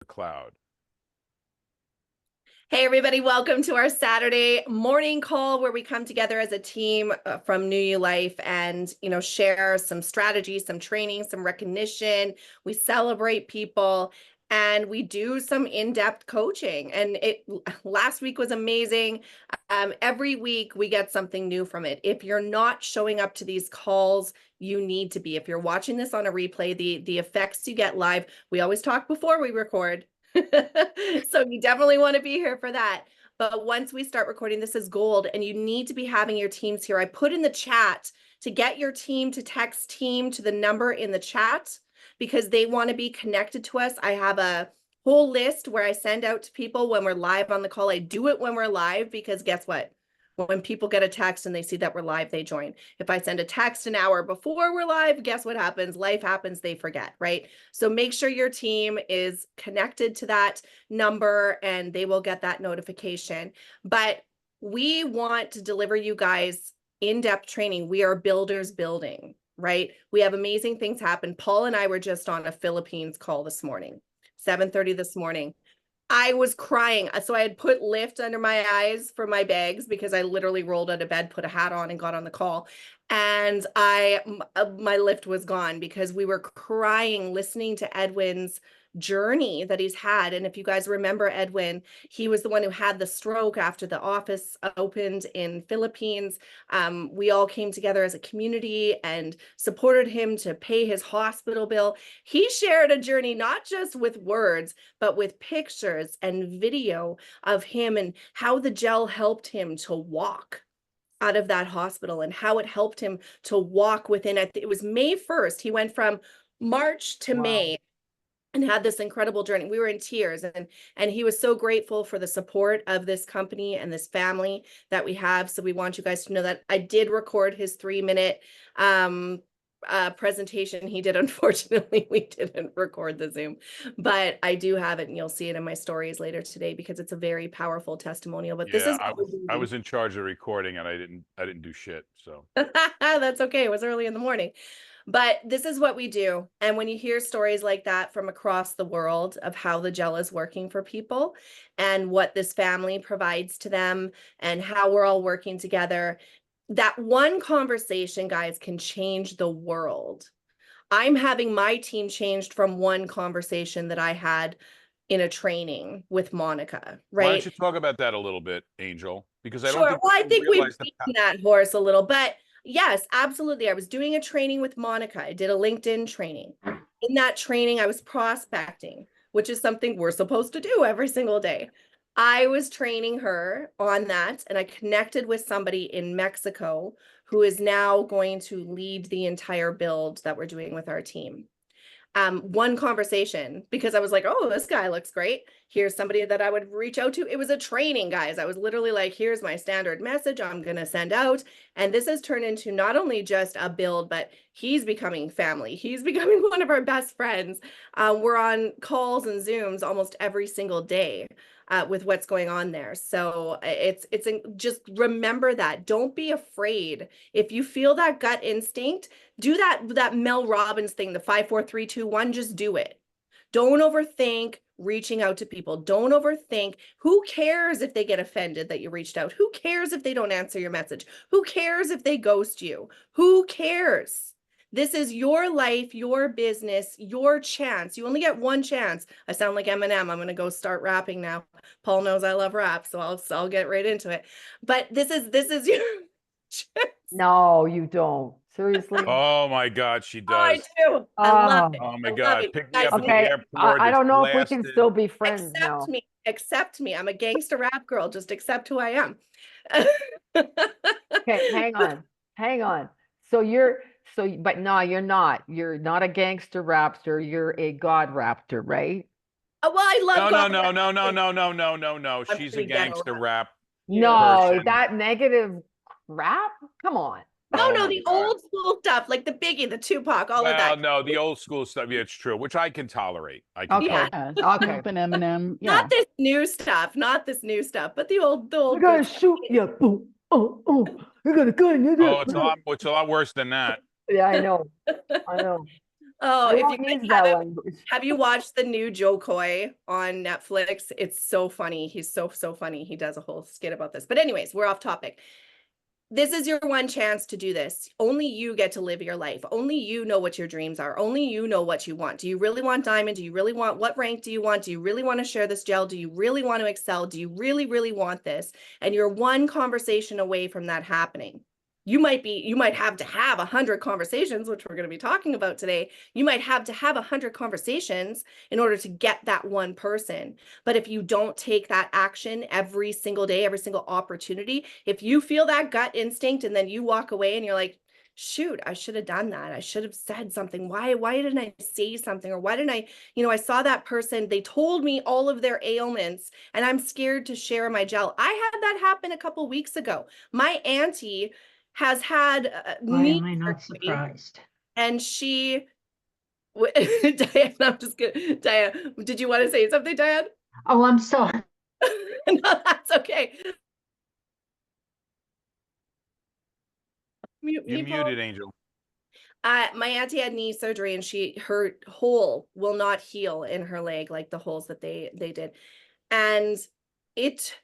cloud. Hey, everybody, welcome to our Saturday morning call where we come together as a team from New You Life and, share some strategies, some training, some recognition. We celebrate people and we do some in-depth coaching. And last week was amazing. Every week we get something new from it. If you're not showing up to these calls, you need to be. If you're watching this on a replay, the effects you get live, we always talk before we record. So you definitely want to be here for that. But once we start recording, this is gold, and you need to be having your teams here. I put in the chat to get your team to text team to the number in the chat because they want to be connected to us. I have a whole list where I send out to people when we're live on the call. I do it when we're live because guess what? When people get a text and they see that we're live, they join. If I send a text an hour before we're live, guess what happens? Life happens, they forget, right? So make sure your team is connected to that number and they will get that notification. But we want to deliver you guys in-depth training. We are builders building, right? We have amazing things happen. Paul and I were just on a Philippines call this morning, 7:30 this morning. I was crying. So I had put lift under my eyes for my bags because I literally rolled out of bed, put a hat on and got on the call. And my lift was gone because we were crying listening to Edwin's journey that he's had. And if you guys remember Edwin, he was the one who had the stroke after the office opened in Philippines. We all came together as a community and supported him to pay his hospital bill. He shared a journey, not just with words, but with pictures and video of him and how the gel helped him to walk out of that hospital and how it helped him to walk within it was May 1st. He went from March to May and had this incredible journey. We were in tears and he was so grateful for the support of this company and this family that we have. So we want you guys to know that I did record his 3-minute presentation he did. Unfortunately, we didn't record the Zoom, but I do have it and you'll see it in my stories later today because it's a very powerful testimonial. But this Yeah, is I was in charge of recording and I didn't do shit. So that's okay. It was early in the morning. But this is what we do. And when you hear stories like that from across the world of how the gel is working for people and what this family provides to them and how we're all working together, that one conversation, guys, can change the world. I'm having my team changed from one conversation that I had in a training with Monica, why don't right? you talk about that a little bit, Angel? Because I don't Sure. think Well, I people think we've realize the beaten that horse a little, but yes, absolutely. I was doing a training with Monica. I did a LinkedIn training. In that training, I was prospecting, which is something we're supposed to do every single day. I was training her on that, and I connected with somebody in Mexico who is now going to lead the entire build that we're doing with our team. One conversation because I was like, oh, this guy looks great. Here's somebody that I would reach out to. It was a training, guys. I was literally like, here's my standard message I'm going to send out. And this has turned into not only just a build, but he's becoming family. He's becoming one of our best friends. We're on calls and Zooms almost every single day. With what's going on there. So it's just remember that. Don't be afraid. If you feel that gut instinct, do that Mel Robbins thing, the 5, 4, 3, 2, 1, just do it. Don't overthink reaching out to people. Don't overthink. Who cares if they get offended that you reached out? Who cares if they don't answer your message? Who cares if they ghost you? Who cares? This is your life, your business, your chance. You only get one chance. I sound like Eminem. I'm going to go start rapping now. Paul knows I love rap, so I'll get right into it. But this is your chance. No, you don't. Seriously? Oh my God, she Oh, I does. do. I love Oh, it. Oh my I love God, it. pick me Guys, up at the okay. airport. I It's don't know if we can blasted. still be friends accept now. me. Accept me. I'm a gangster rap girl. Just accept who I am. Okay, hang on. Hang on. But no, you're not. You're not a gangster raptor. You're a god raptor, right? Well, I love No, God. no, no, no, no, no, no, no, no, no. I'm She's a pretty ghetto gangster rap rap too. No, person. that negative crap? Come on. No, Oh no, my the God. old school stuff, like the Biggie, the Tupac, all of Well, that. no, the old school stuff. Yeah, it's true, which I can tolerate. I can Okay. Yeah, tolerate. Okay. Snoop and Eminem. not Yeah. this new stuff, not this new stuff, but the We're old good gonna stuff. shoot you. Boom. Oh, oh. You're gonna gun you. Oh, it's a lot worse than that. Yeah, I know. I know. Oh, I if you won't guys use that haven't, language. have you watched the new Joe Coy on Netflix? It's so funny. He's so funny. He does a whole skit about this. But anyways, we're off topic. This is your one chance to do this. Only you get to live your life. Only you know what your dreams are. Only you know what you want. Do you really want diamond? Do you really want, what rank do you want? Do you really want to share this gel? Do you really want to excel? Do you really want this? And you're one conversation away from that happening. You might have to have 100 conversations, which we're going to be talking about today. You might have to have 100 conversations in order to get that one person. But if you don't take that action every single day, every single opportunity, if you feel that gut instinct and then you walk away and you're like, shoot, I should have done that. I should have said something. Why didn't I say something? Or why didn't I, I saw that person, they told me all of their ailments and I'm scared to share my gel. I had that happen a couple weeks ago. My auntie has had Why knee am I not surgery, surprised? and she, Diane, I'm just kidding. Diane, did you want to say something, Diane? Oh, I'm sorry. No, that's okay. Mute You're me, Paul. muted, Angel. My auntie had knee surgery and her hole will not heal in her leg, like the holes that they did. And it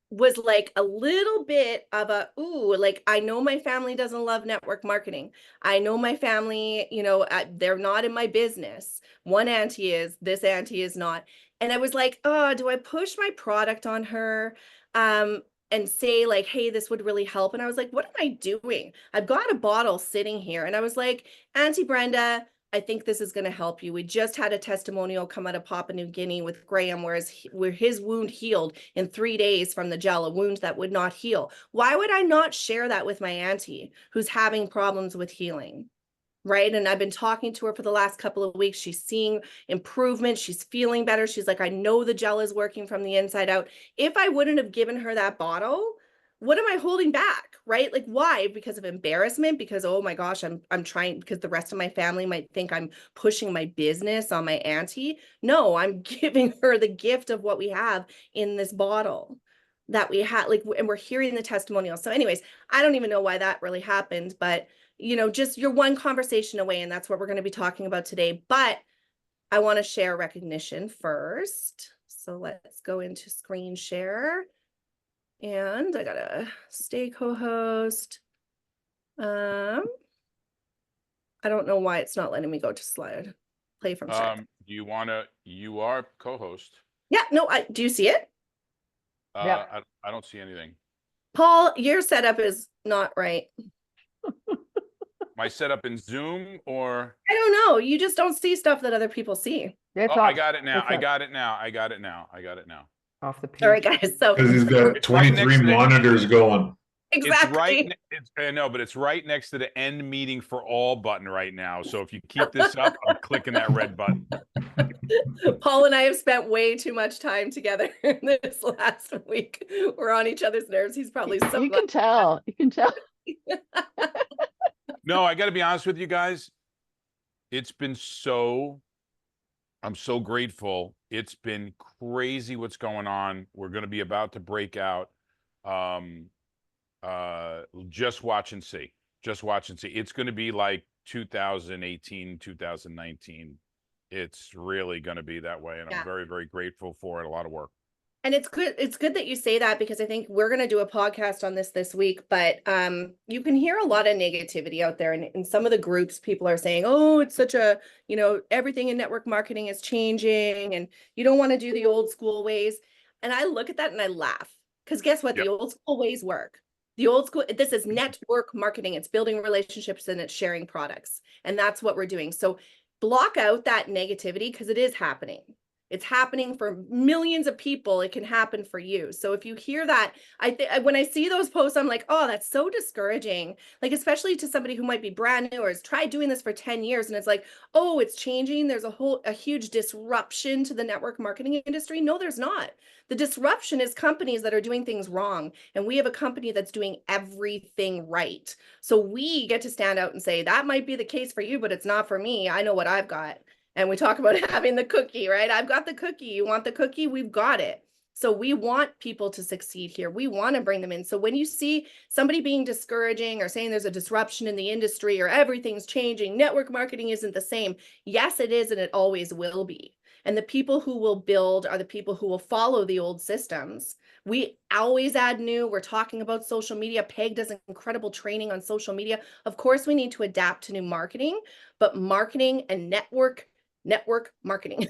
was like a little bit of a, ooh, like I know my family doesn't love network marketing. I know my family, they're not in my business. One auntie is, this auntie is not. And I was like, oh, do I push my product on her? And say like, hey, this would really help. And I was like, what am I doing? I've got a bottle sitting here. And I was like, Auntie Brenda, I think this is going to help you. We just had a testimonial come out of Papua New Guinea with Graham, where his wound healed in 3 days from the gel, a wound that would not heal. Why would I not share that with my auntie who's having problems with healing? Right. And I've been talking to her for the last couple of weeks. She's seeing improvement. She's feeling better. She's like, I know the gel is working from the inside out. If I wouldn't have given her that bottle, what am I holding back? Right. Like, why? Because of embarrassment? Because, oh my gosh, I'm trying, because the rest of my family might think I'm pushing my business on my auntie. No, I'm giving her the gift of what we have in this bottle that we had, like, and we're hearing the testimonial. So anyways, I don't even know why that really happened, but just you're one conversation away, and that's what we're going to be talking about today. But I want to share recognition first. So let's go into screen share. And I gotta stay co-host. I don't know why it's not letting me go to slide. Play from start. You are co-host. Yeah, no, do you see it? Yeah. I don't see anything. Paul, your setup is not right. My setup in Zoom or I don't know. You just don't see stuff that other people see. It's I off, got it now. it's I up, got it now. I got it now. off the page. All right, guys. So Because he's got It's right 23 next to the- monitors going. exactly. I know, but it's right next to the end meeting for all button right now. So if you keep this up, I'm clicking that red button. Paul and I have spent way too much time together this last week. We're on each other's nerves. He's probably so You can tell. You can tell. No, I got to be honest with you guys. I'm so grateful. It's been crazy what's going on. We're going to be about to break out. Just watch and see. Just watch and see. It's going to be like 2018, 2019. It's really going to be that way. And Yeah. I'm very, very grateful for it. A lot of work. And it's good that you say that, because I think we're going to do a podcast on this week, but you can hear a lot of negativity out there, and in some of the groups people are saying, oh, it's such a, everything in network marketing is changing and you don't want to do the old school ways. And I look at that and I laugh, because guess what? Yep. The old school ways work. The old school, this is network marketing. It's building relationships and it's sharing products. And that's what we're doing. So block out that negativity, because it is happening. It's happening for millions of people. It can happen for you. So if you hear that, when I see those posts, I'm like, oh, that's so discouraging. Like, especially to somebody who might be brand new or has tried doing this for 10 years. And it's like, oh, it's changing. There's a huge disruption to the network marketing industry. No, there's not. The disruption is companies that are doing things wrong. And we have a company that's doing everything right. So we get to stand out and say, that might be the case for you, but it's not for me. I know what I've got. And we talk about having the cookie, right? I've got the cookie. You want the cookie? We've got it. So we want people to succeed here. We want to bring them in. So when you see somebody being discouraging or saying there's a disruption in the industry or everything's changing, network marketing isn't the same. Yes, it is, and it always will be. And the people who will build are the people who will follow the old systems. We always add new. We're talking about social media. Peg does incredible training on social media. Of course, we need to adapt to new marketing, but marketing and network marketing.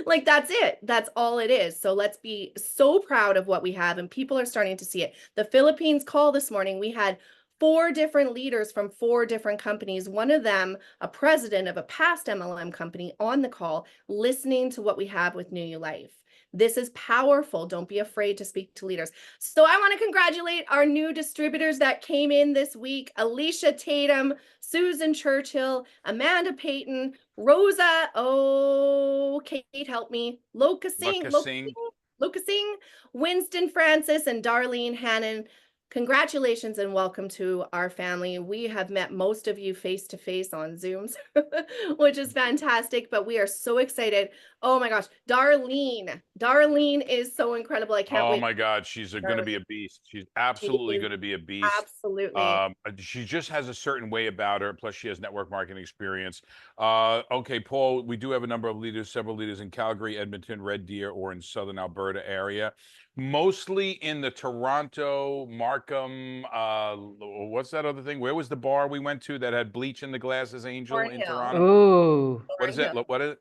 Like that's it. That's all it is. So let's be so proud of what we have, and people are starting to see it. The Philippines call this morning, we had 4 different leaders from 4 different companies, one of them a president of a past MLM company on the call, listening to what we have with New You Life. This is powerful. Don't be afraid to speak to leaders. So I want to congratulate our new distributors that came in this week: Alicia Tatum, Susan Churchill, Amanda Payton, Rosa. Oh, Kate, help me. Locusing, Winston Francis, and Darlene Hannon. Congratulations and welcome to our family. We have met most of you face to face on Zooms, which is fantastic, but we are so excited. Oh my gosh, Darlene is so incredible. I can't Oh wait. my God, she's going to be a beast. She's absolutely going to be a beast. Absolutely. She just has a certain way about her. Plus, she has network marketing experience. Okay, Paul, we do have a number of leaders, several leaders in Calgary, Edmonton, Red Deer, or in Southern Alberta area. Mostly in the Toronto, Markham, what's that other thing? Where was the bar we went to that had bleach in the glasses, Angel, in Thornhill. Toronto? Ooh. What is it? What is it?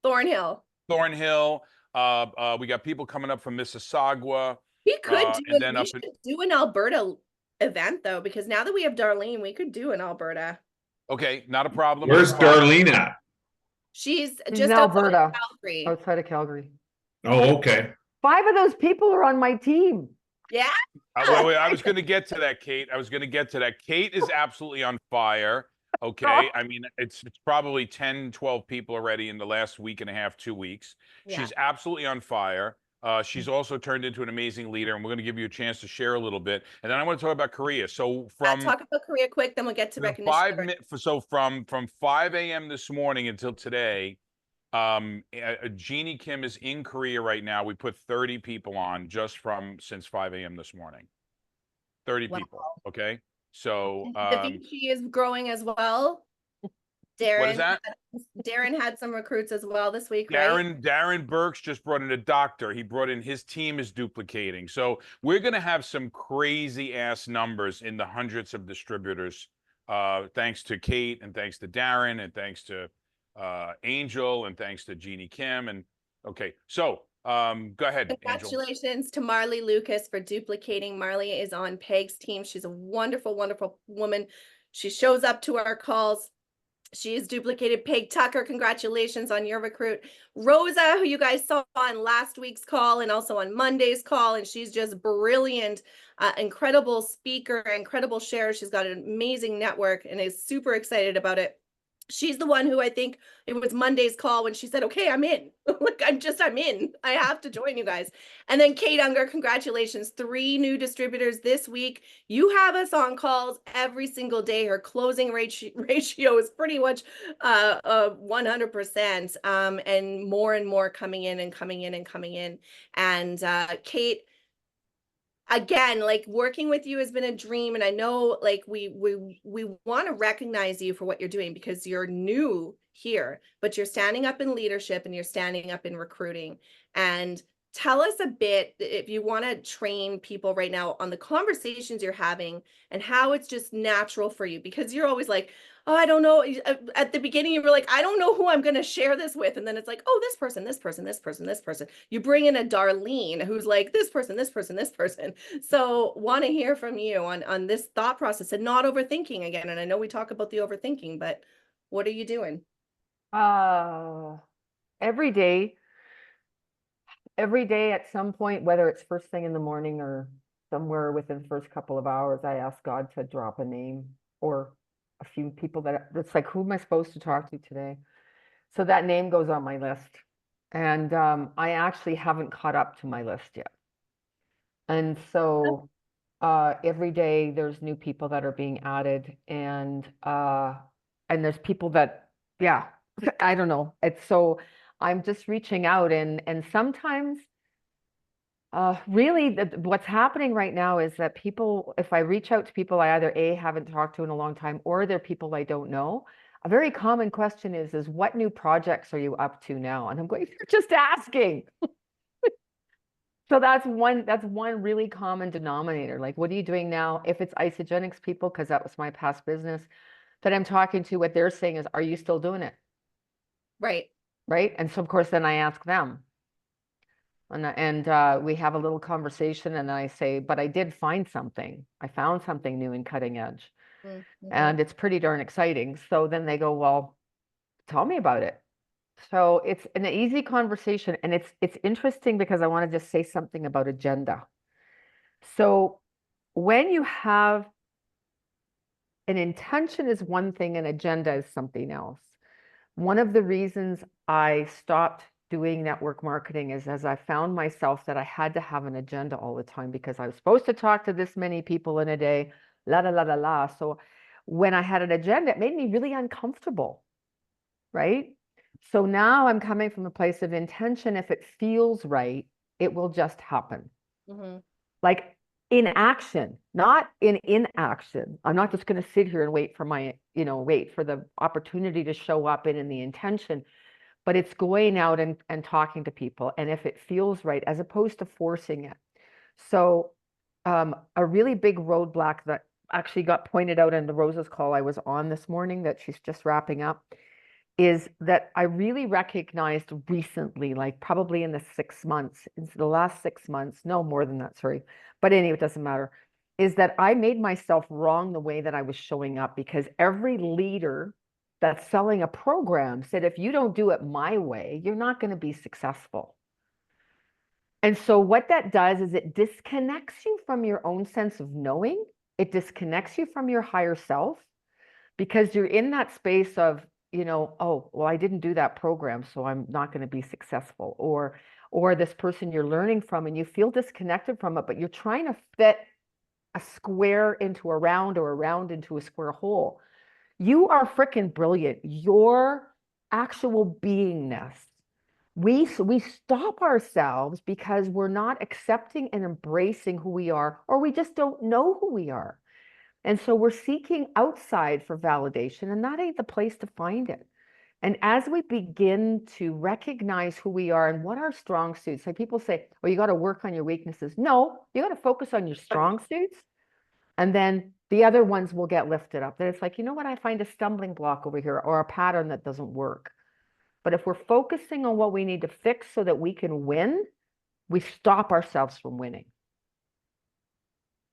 Thornhill. Thornhill. We got people coming up from Mississauga. We could do and then we up should do an Alberta event though, because now that we have Darlene, we could do an Alberta. okay, not a problem. Where's Darlene at? She's She's just in outside of Alberta, Calgary. outside of Calgary. Oh, okay. 5 of those people are on my team. Yeah. Wait, I was going to get to that, Kate. I was going to get to that. Kate is absolutely on fire. Okay. I mean, it's probably 10, 12 people already in the last week and a half, 2 weeks. Yeah. She's absolutely on fire. She's also turned into an amazing leader, and we're going to give you a chance to share a little bit. And then I want to talk about Korea. So from talk about Korea quick, then we'll get to recognition. so from 5 a.m. this morning until today, Jeannie Kim is in Korea right now. We put 30 people on just since 5 a.m. this morning. 30 people. Okay. So Da Vinci is growing as well. Darren, what is that? Darren had some recruits as well this week, right? Darren Burks just brought in a doctor. He brought in, his team is duplicating. So we're going to have some crazy ass numbers in the hundreds of distributors. Thanks to Kate, and thanks to Darren, and thanks to Angel, and thanks to Jeannie Kim. And okay, so go ahead, Congratulations Angel. to Marley Lucas for duplicating. Marley is on Peg's team. She's a wonderful, wonderful woman. She shows up to our calls. She's duplicated Peg Tucker. Congratulations on your recruit. Rosa, who you guys saw on last week's call and also on Monday's call, and she's just brilliant, incredible speaker, incredible share. She's got an amazing network and is super excited about it. She's the one who, I think it was Monday's call when she said, okay, I'm in. Like, I'm in. I have to join you guys. And then Kate Unger, congratulations. 3 new distributors this week. You have us on calls every single day. Her closing ratio is pretty much 100%, and more coming in and coming in and coming in. And Kate, again, like, working with you has been a dream, and I know, like, we want to recognize you for what you're doing because you're new here, but you're standing up in leadership and you're standing up in recruiting. And tell us a bit, if you want to train people right now on the conversations you're having and how it's just natural for you, because you're always like, oh, I don't know. At the beginning, you were like, I don't know who I'm going to share this with. And then it's like, oh, this person, this person, this person, this person. You bring in a Darlene who's like, this person, this person, this person. So want to hear from you on this thought process and not overthinking again. And I know we talk about the overthinking, but what are you doing? Every day at some point, whether it's first thing in the morning or somewhere within the first couple of hours, I ask God to drop a name or a few people that it's like, who am I supposed to talk to today? So that name goes on my list. And I actually haven't caught up to my list yet. And so every day there's new people that are being added, and there's people that, yeah, I don't know. It's so I'm just reaching out, and sometimes Really, what's happening right now is that people, if I reach out to people I either A, haven't talked to in a long time, or they're people I don't know, a very common question is what new projects are you up to now? And I'm going, you're just asking. So that's one really common denominator. Like, what are you doing now? If it's isogenics people, because that was my past business that I'm talking to, what they're saying is, are you still doing it? Right. Right. And so of course, then I ask them. And we have a little conversation and I say, but I did find something. I found something new and cutting edge. Mm-hmm. And it's pretty darn exciting. So then they go, well, tell me about it. So it's an easy conversation. And it's interesting because I want to just say something about agenda. So when you have an intention is one thing, an agenda is something else. One of the reasons I stopped doing network marketing is as I found myself that I had to have an agenda all the time because I was supposed to talk to this many people in a day, la la la la la. So when I had an agenda, it made me really uncomfortable, right? So now I'm coming from a place of intention. If it feels right, it will just happen. Mm-hmm. Like in action, not in inaction. I'm not just going to sit here and wait for wait for the opportunity to show up in the intention, but it's going out and talking to people. And if it feels right, as opposed to forcing it. So a really big roadblock that actually got pointed out in the Rose's call I was on this morning that she's just wrapping up is that I really recognized recently, like probably in the 6 months, in the last 6 months, no more than that, sorry. But anyway, it doesn't matter, is that I made myself wrong the way that I was showing up because every leader that's selling a program said, if you don't do it my way, you're not going to be successful. And so what that does is it disconnects you from your own sense of knowing. It disconnects you from your higher self because you're in that space of, oh, well, I didn't do that program, so I'm not going to be successful. Or this person you're learning from and you feel disconnected from it, but you're trying to fit a square into a round or a round into a square hole. You are freaking brilliant. Your actual beingness. We stop ourselves because we're not accepting and embracing who we are, or we just don't know who we are. And so we're seeking outside for validation, and that ain't the place to find it. And as we begin to recognize who we are and what our strong suits, like people say, oh, you got to work on your weaknesses. No, you got to focus on your strong suits. And then the other ones will get lifted up. Then it's like, you know what? I find a stumbling block over here or a pattern that doesn't work. But if we're focusing on what we need to fix so that we can win, we stop ourselves from winning.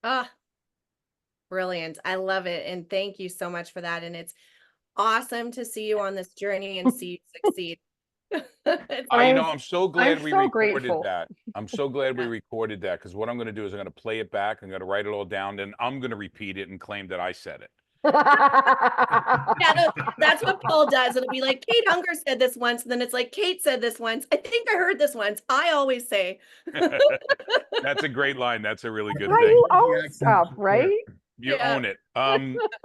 Ah, brilliant. I love it. And thank you so much for that. And it's awesome to see you on this journey and see you succeed. I'm so glad we so recorded grateful. that. I'm so glad we recorded that because what I'm going to do is I'm going to play it back. I'm going to write it all down, and I'm going to repeat it and claim that I said it. Yeah, that's what Paul does. It'll be like, Kate Hunger said this once, and then it's like, Kate said this once. I think I heard this once. I always say. That's a great line. That's a really good How thing. you own stuff, right? You Yeah. own it.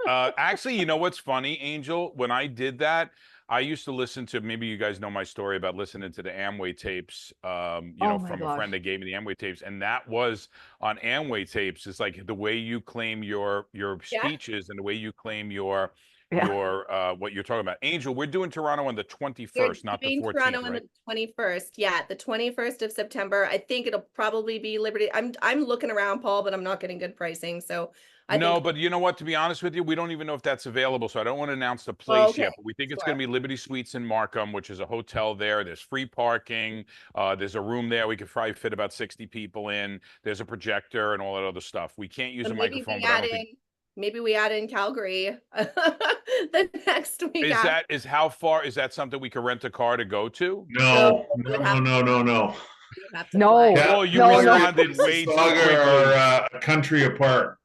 Actually, you know what's funny, Angel? When I did that, I used to listen to, maybe you guys know my story about listening to the Amway tapes, Oh my from a friend gosh. that gave me the Amway tapes. And that was on Amway tapes. It's like the way you claim your Yeah. speeches and the way you claim your Yeah. what you're talking about. Angel, we're doing Toronto on the We're 21st, not the doing 14th, Toronto on right? the 21st. Yeah, the 21st of September. I think it'll probably be Liberty. I'm looking around, Paul, but I'm not getting good pricing. So I No, think but you know what? To be honest with you, we don't even know if that's available. So I don't want to announce the place okay. yet, but we think it's going Sure. to be Liberty Suites in Markham, which is a hotel there. There's free parking. There's a room there. We could probably fit about 60 people in. There's a projector and all that other stuff. We can't use So a microphone, but I don't think. maybe we add in Calgary the next week after. Is how far is that something we could rent a car to go to? No, You no, would no, have no, no, no. you would have to No. fly. Oh, you No, no. responded way too Mississauga quickly. or a country apart.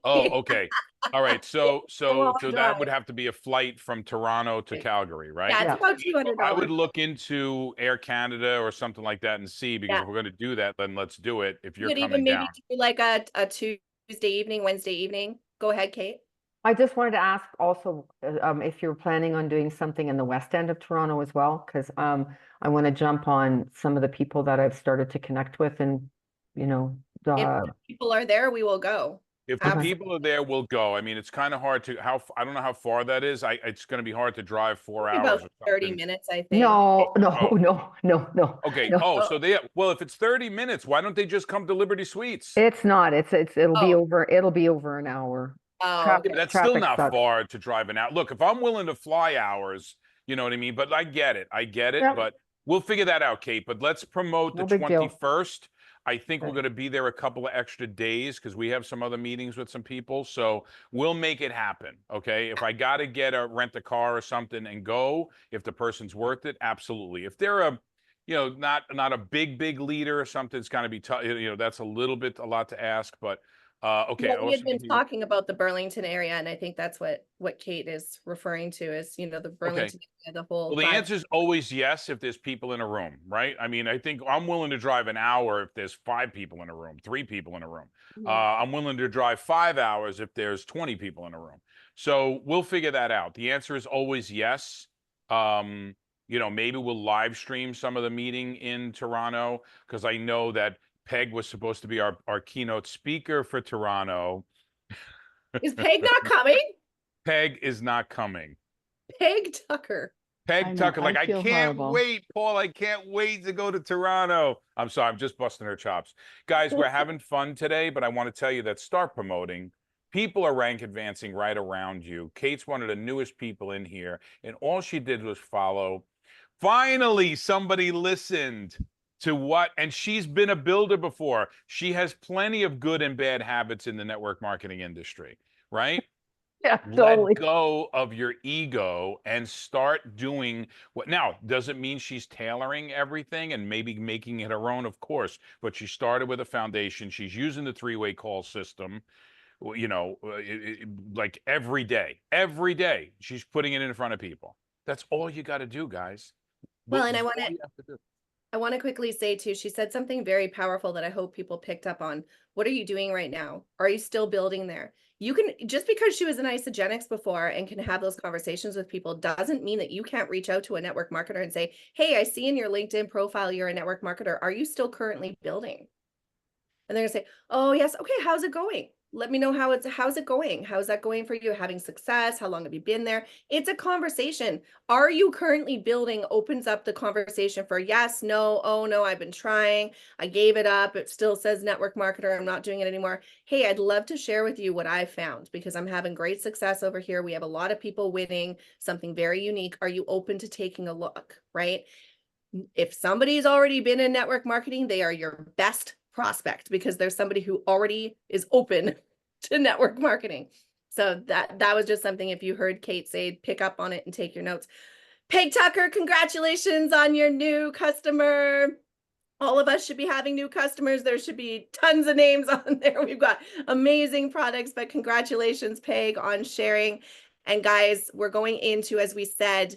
Oh, okay. All right. So long that drive. would have to be a flight from Toronto to Calgary, right? Yeah, it's Yeah. about I would $200. look into Air Canada or something like that and see, because Yeah. if we're going to do that, then let's do it. If You you're could even coming down. maybe do like a Tuesday evening, Wednesday evening. Go ahead, Kate. I just wanted to ask also if you're planning on doing something in the west end of Toronto as well, because I want to jump on some of the people that I've started to connect with and you know, If people are there, we will go. If the Absolutely. people are there, we'll go. I mean, it's kind of hard to I don't know how far that is. It's going to be hard to drive 4 hours About or 30 something. minutes, I think. no, Oh. no. Okay. No. Oh, so well, if it's 30 minutes, why don't they just come to Liberty Suites? It's not. It'll be Oh. over an hour. Oh, okay. But that's still Traffic not sucks. far to drive an hour. Look, if I'm willing to fly hours, you know what I mean? But I get it. Yep. But we'll figure that out, Kate. But let's promote No the big deal. 21st. I think we're Okay. going to be there a couple of extra days because we have some other meetings with some people. So we'll make it happen. Okay. If I got to rent a car or something and go, if the person's worth it, absolutely. If they're not a big leader or something, it's going to be tough. That's a lot to ask, but okay. Well, we had Also, been talking about the Burlington area, and I think that's what Kate is referring to is, the okay. Burlington area, the whole. Well, the answer is always yes if there's people in a room, right? I mean, I think I'm willing to drive an hour if there's 5 people in a room, 3 people in a room. I'm willing to drive 5 hours if there's 20 people in a room. So we'll figure that out. The answer is always yes. Maybe we'll live stream some of the meeting in Toronto because I know that Peg was supposed to be our keynote speaker for Toronto. Is Peg not coming? Peg is not coming. Peg Tucker. Peg Tucker, like, I feel can't horrible. wait, Paul. I can't wait to go to Toronto. I'm sorry, I'm just busting her chops. Guys, we're having fun today, but I want to tell you that start promoting. People are rank advancing right around you. Kate's one of the newest people in here, and all she did was follow. Finally, somebody listened to and she's been a builder before. She has plenty of good and bad habits in the network marketing industry, right? Yeah, totally. Let go of your ego and start doing what. Now, does it mean she's tailoring everything and maybe making it her own? Of course, but she started with a foundation. She's using the 3-way call system, like every day she's putting it in front of people. That's all you got to do, guys. Well, and That's all you have to do. I want to quickly say too, she said something very powerful that I hope people picked up on. What are you doing right now? Are you still building there? You can, just because she was in Isogenics before and can have those conversations with people doesn't mean that you can't reach out to a network marketer and say, hey, I see in your LinkedIn profile, you're a network marketer. Are you still currently building? And they're gonna say, oh yes, okay, how's it going? Let me know how's it going? How's that going for you? Having success? How long have you been there? It's a conversation. Are you currently building opens up the conversation for yes, no, oh no, I've been trying. I gave it up. It still says network marketer. I'm not doing it anymore. Hey, I'd love to share with you what I found because I'm having great success over here. We have a lot of people winning something very unique. Are you open to taking a look, right? If somebody's already been in network marketing, they are your best prospect because there's somebody who already is open to network marketing. So that was just something, if you heard Kate say, pick up on it and take your notes. Peg Tucker, congratulations on your new customer. All of us should be having new customers. There should be tons of names on there. We've got amazing products, but congratulations, Peg, on sharing. And guys, we're going into, as we said,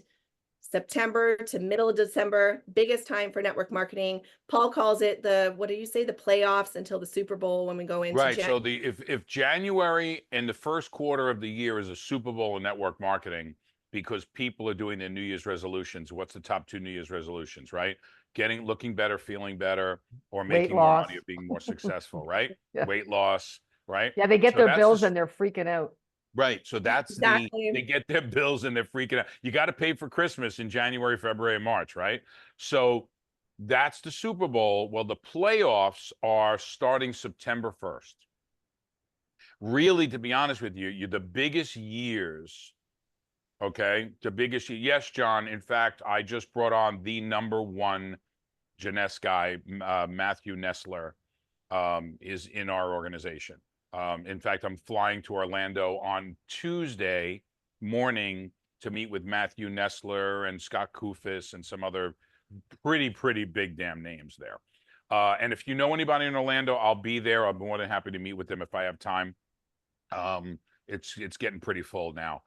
September to middle of December, biggest time for network marketing. Paul calls it what do you say? The playoffs until the Super Bowl when we go into Right. January. So if January and the first quarter of the year is a Super Bowl in network marketing because people are doing their New Year's resolutions, what's the top 2 New Year's resolutions, right? Looking better, feeling better, or Weight making more loss. money or being more successful, right? Yeah. Weight loss, right? Yeah, they get So their that's bills and they're freaking out. right. So that's Exactly. they get their bills and they're freaking out. You got to pay for Christmas in January, February, and March, right? So that's the Super Bowl. Well, the playoffs are starting September 1st. Really, to be honest with you, you're the biggest years. Okay. The biggest. Yes, John. In fact, I just brought on the #1 Jeunesse guy, Matthew Nessler, is in our organization. In fact, I'm flying to Orlando on Tuesday morning to meet with Matthew Nessler and Scott Kufis and some other pretty big damn names there. And if you know anybody in Orlando, I'll be there. I'm more than happy to meet with them if I have time. It's getting pretty full now.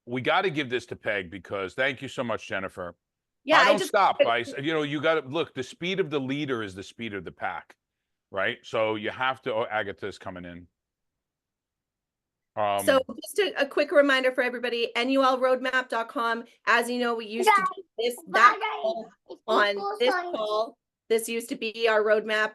We got to give this to Peg because thank you so much, Jennifer. Yeah, I don't stop, guys. You got to look, the speed of the leader is the speed of the pack, right? So you have to, Agatha's coming in. So just a quick reminder for everybody, nulroadmap.com. As you know, we used to do that call on this call. This used to be our roadmap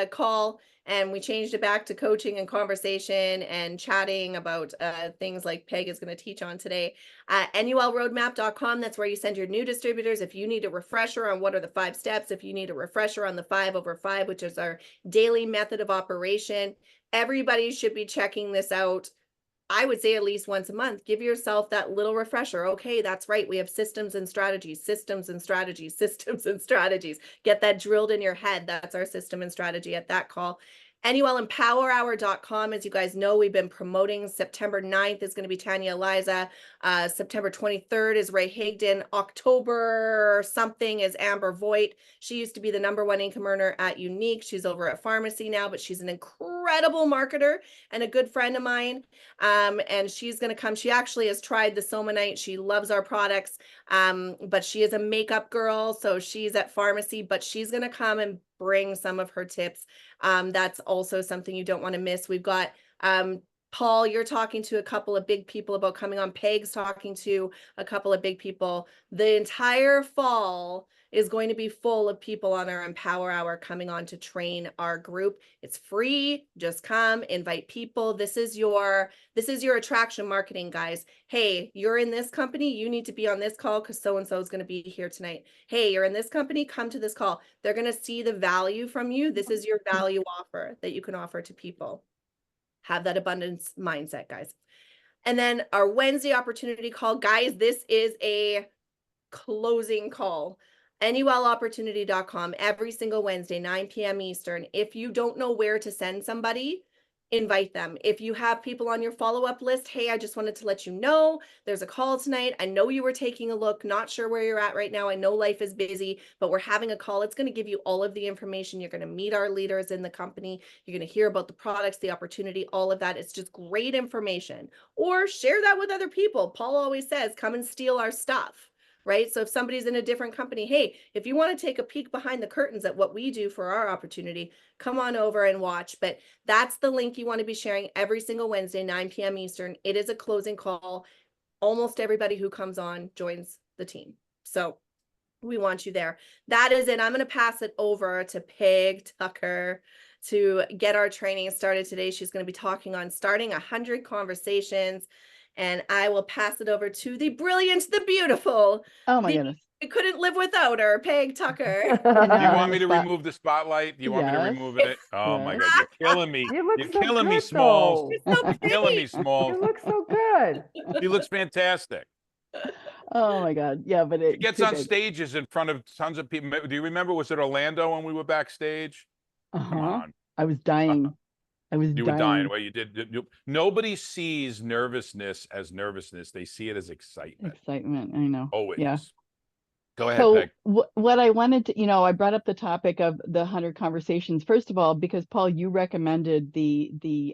call, and we changed it back to coaching and conversation and chatting about things like Peg is going to teach on today. NULroadmap.com, that's where you send your new distributors. If you need a refresher on what are the 5 steps, if you need a refresher on the 5/5, which is our daily method of operation, everybody should be checking this out. I would say at least once a month. Give yourself that little refresher. Okay, that's right. We have systems and strategies, systems and strategies, systems and strategies. Get that drilled in your head. That's our system and strategy at that call. NULempowerhour.com. As you guys know, we've been promoting. September 9th is going to be Tanya Eliza. September 23rd is Ray Higdon. October something is Amber Voigt. She used to be the #1 income earner at Unique. She's over at Pharmacy now, but she's an incredible marketer and a good friend of mine. And she's going to come. She actually has tried the Somanite. She loves our products, but she is a makeup girl. So she's at Pharmacy, but she's going to come and bring some of her tips. That's also something you don't want to miss. We've got Paul, you're talking to a couple of big people about coming on. Peg's talking to a couple of big people. The entire fall is going to be full of people on our Empower Hour coming on to train our group. It's free. Just come, invite people. This is your attraction marketing, guys. Hey, you're in this company, you need to be on this call because so-and-so is going to be here tonight. Hey, you're in this company, come to this call. They're going to see the value from you. This is your value offer that you can offer to people. Have that abundance mindset, guys. And then our Wednesday opportunity call, guys, this is a closing call. NULopportunity.com every single Wednesday, 9 p.m. Eastern. If you don't know where to send somebody, invite them. If you have people on your follow-up list, hey, I just wanted to let you know there's a call tonight. I know you were taking a look, not sure where you're at right now. I know life is busy, but we're having a call. It's going to give you all of the information. You're going to meet our leaders in the company. You're going to hear about the products, the opportunity, all of that. It's just great information. Or share that with other people. Paul always says, come and steal our stuff. Right? So if somebody's in a different company, hey, if you want to take a peek behind the curtains at what we do for our opportunity, come on over and watch. But that's the link you want to be sharing every single Wednesday, 9 p.m. Eastern. It is a closing call. Almost everybody who comes on joins the team. So we want you there. That is it. I'm going to pass it over to Peg Tucker to get our training started today. She's going to be talking on starting 100 conversations. And I will pass it over to the brilliant, the beautiful. Oh my goodness. We couldn't live without her, Peg Tucker. Do you want me to remove the spotlight? Do you want me to Yes. remove it? Oh my Yes. God, you're killing me. You look You're so killing me, good, Smalls. though. You're so You're killing me, pretty. Smalls. You look so good. She looks fantastic. Oh my God. Yeah, but She it gets too on big. stages in front of tons of people. Do you remember, was it Orlando when we were backstage? Come on. I was dying. I was You were dying. dying. Well, you did. Nobody sees nervousness as nervousness. They see it as excitement. Excitement. I know. Always. Yeah. Go ahead, So Peg. what I wanted to, I brought up the topic of the 100 conversations, first of all, because Paul, you recommended the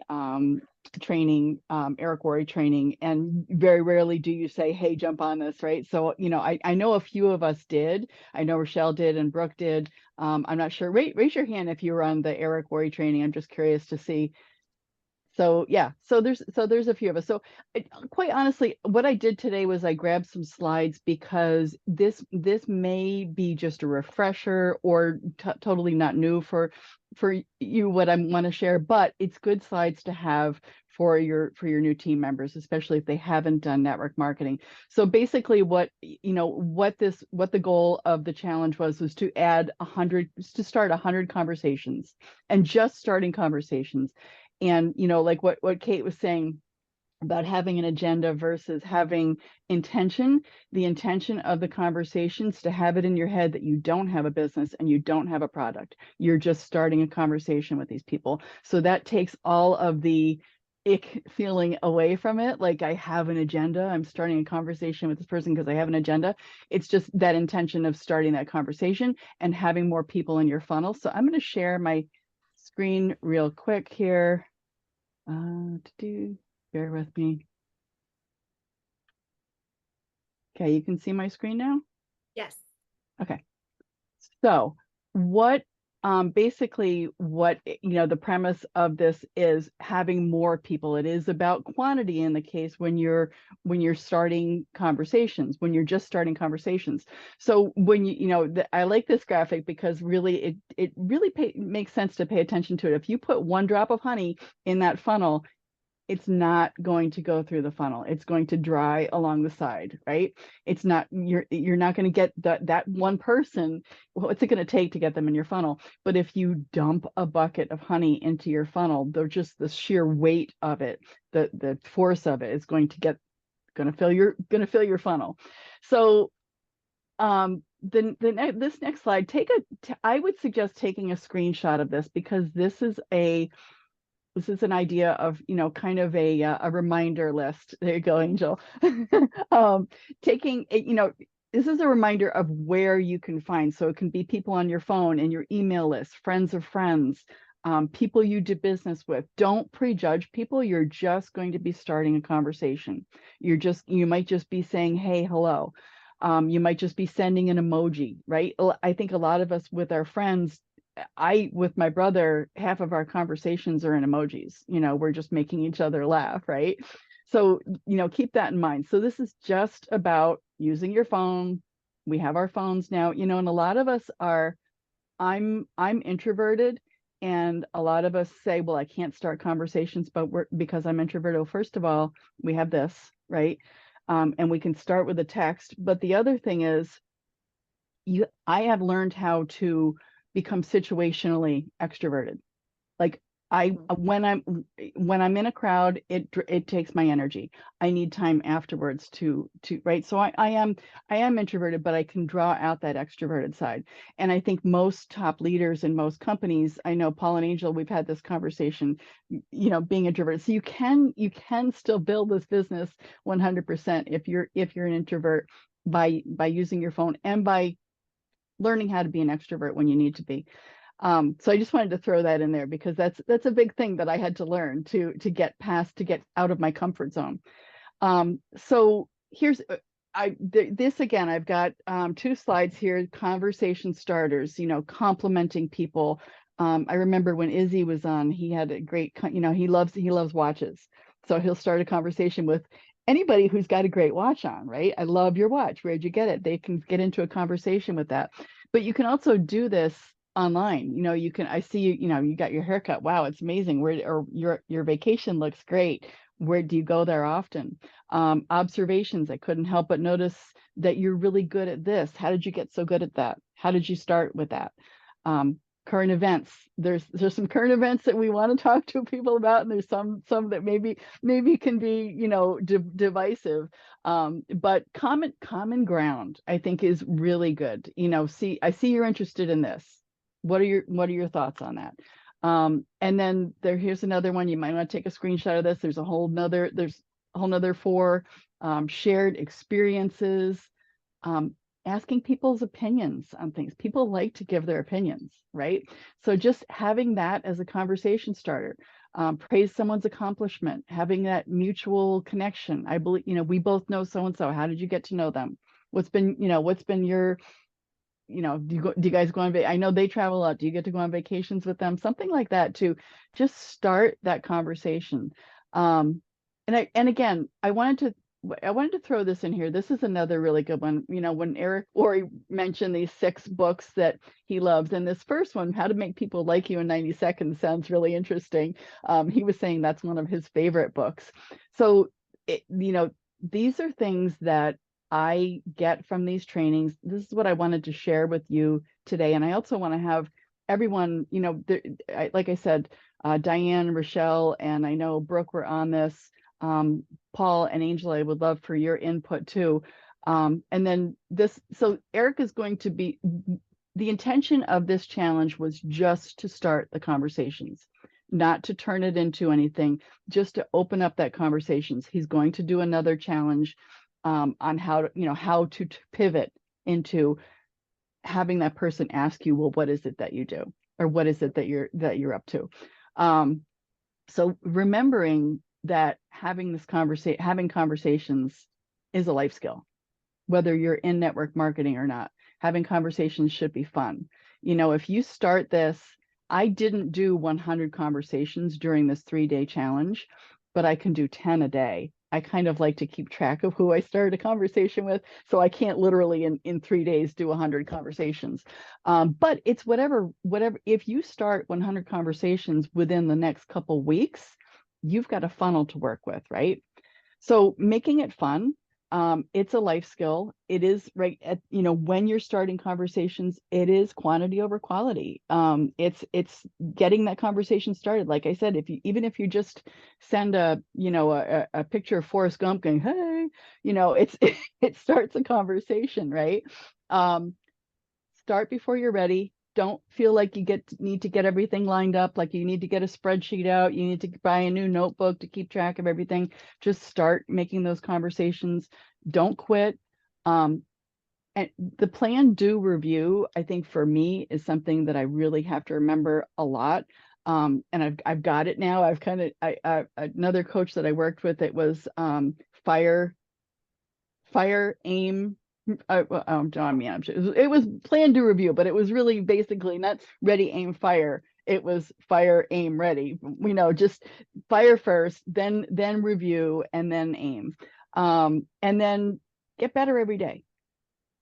training, Eric Worre training, and very rarely do you say, hey, jump on this, right? So, I know a few of us did. I know Rochelle did and Brooke did. I'm not sure. Raise your hand if you were on the Eric Worre training. I'm just curious to see. So yeah, so there's a few of us. So quite honestly, what I did today was I grabbed some slides because this may be just a refresher or totally not new for you what I want to share, but it's good slides to have for your new team members, especially if they haven't done network marketing. So basically what the goal of the challenge was to add 100, to start 100 conversations, and just starting conversations. And, like what Kate was saying about having an agenda versus having intention, the intention of the conversations, to have it in your head that you don't have a business and you don't have a product. You're just starting a conversation with these people. So that takes all of the ick feeling away from it. Like, I have an agenda. I'm starting a conversation with this person because I have an agenda. It's just that intention of starting that conversation and having more people in your funnel. So I'm going to share my screen real quick here. Bear with me. Okay, you can see my screen now? Yes. Okay. So what basically what, the premise of this is having more people. It is about quantity in the case when you're starting conversations, when you're just starting conversations. So when I like this graphic because really it really makes sense to pay attention to it. If you put one drop of honey in that funnel, it's not going to go through the funnel. It's going to dry along the side, right? It's not, you're not going to get that one person. What's it going to take to get them in your funnel? But if you dump a bucket of honey into your funnel, they're just the sheer weight of it, the force of it is going to fill your funnel. So this next slide, I would suggest taking a screenshot of this, because this is an idea of, kind of a reminder list. There you go, Angel. Taking it, this is a reminder of where you can find. So it can be people on your phone, in your email list, friends of friends, people you do business with. Don't prejudge people. You're just going to be starting a conversation. You might just be saying, hey, hello. You might just be sending an emoji, right? I think a lot of us with our friends, with my brother, half of our conversations are in emojis. We're just making each other laugh, right? So, keep that in mind. So this is just about using your phone. We have our phones now, and a lot of us I'm introverted, and a lot of us say, well, I can't start conversations, because I'm introverted. Well, first of all, we have this, right? And we can start with a text. But the other thing is, I have learned how to become situationally extroverted. Like when I'm in a crowd, it takes my energy. I need time afterwards to right. So I am introverted, but I can draw out that extroverted side. And I think most top leaders in most companies, I know Paul and Angel, we've had this conversation, being introverted. So you can still build this business 100% if you're an introvert, by using your phone and by learning how to be an extrovert when you need to be. So I just wanted to throw that in there, because that's a big thing that I had to learn to get out of my comfort zone. So here's this again. I've got 2 slides here. Conversation starters. Complimenting people. I remember when Izzy was on, he had a great. He loves watches, so he'll start a conversation with anybody who's got a great watch on, right? I love your watch. Where'd you get it? They can get into a conversation with that. But you can also do this online. I see you got your haircut. Wow, it's amazing. Or your vacation looks great. Where do you go there often? Observations. I couldn't help but notice that you're really good at this. How did you get so good at that? How did you start with that? Current events. There's some current events that we want to talk to people about, and there's some that maybe can be divisive. But common ground, I think, is really good. I see you're interested in this. What are your thoughts on that? And then here's another one. You might want to take a screenshot of this. There's a whole nother 4 shared experiences. Asking people's opinions on things. People like to give their opinions, right? So just having that as a conversation starter. Praise someone's accomplishment, having that mutual connection. I believe, we both know so-and-so. How did you get to know them? What's been your, do you guys go on, I know they travel a lot. Do you get to go on vacations with them? Something like that, to just start that conversation. And again, I wanted to throw this in here. This is another really good one. When Eric Worre mentioned these 6 books that he loves, and this first one, How to Make People Like You in 90 Seconds, sounds really interesting. He was saying that's one of his favorite books. So, these are things that I get from these trainings. This is what I wanted to share with you today. And I also want to have everyone, like I said, Diane, Rochelle, and I know Brooke were on this. Paul and Angela, I would love for your input too. And then so Eric is going to be, the intention of this challenge was just to start the conversations, not to turn it into anything, just to open up that conversations. He's going to do another challenge on how to pivot into having that person ask you, well, what is it that you do? Or what is it that you're up to? So remembering that having conversations is a life skill, whether you're in network marketing or not. Having conversations should be fun. You know, if you start this, I didn't do 100 conversations during this 3-day challenge, but I can do 10 a day. I kind of like to keep track of who I started a conversation with, so I can't literally in 3 days do 100 conversations. But it's whatever, if you start 100 conversations within the next couple weeks, you've got a funnel to work with, right? So making it fun, it's a life skill. It is right at, you know, when you're starting conversations, it is quantity over quality. It's getting that conversation started. Like I said, even if you just send a picture of Forrest Gump going, hey, you know, it starts a conversation, right? Start before you're ready. Don't feel like you need to get everything lined up, like you need to get a spreadsheet out, you need to buy a new notebook to keep track of everything. Just start making those conversations. Don't quit. And the plan, do, review, I think for me is something that I really have to remember a lot. And I've got it now. I've kind of another coach that I worked with, it was fire, aim, John Man. It was plan, do, review, but it was really basically not ready, aim, fire. It was fire, aim, ready. You know, just fire first, then review, and then aim, and then get better every day.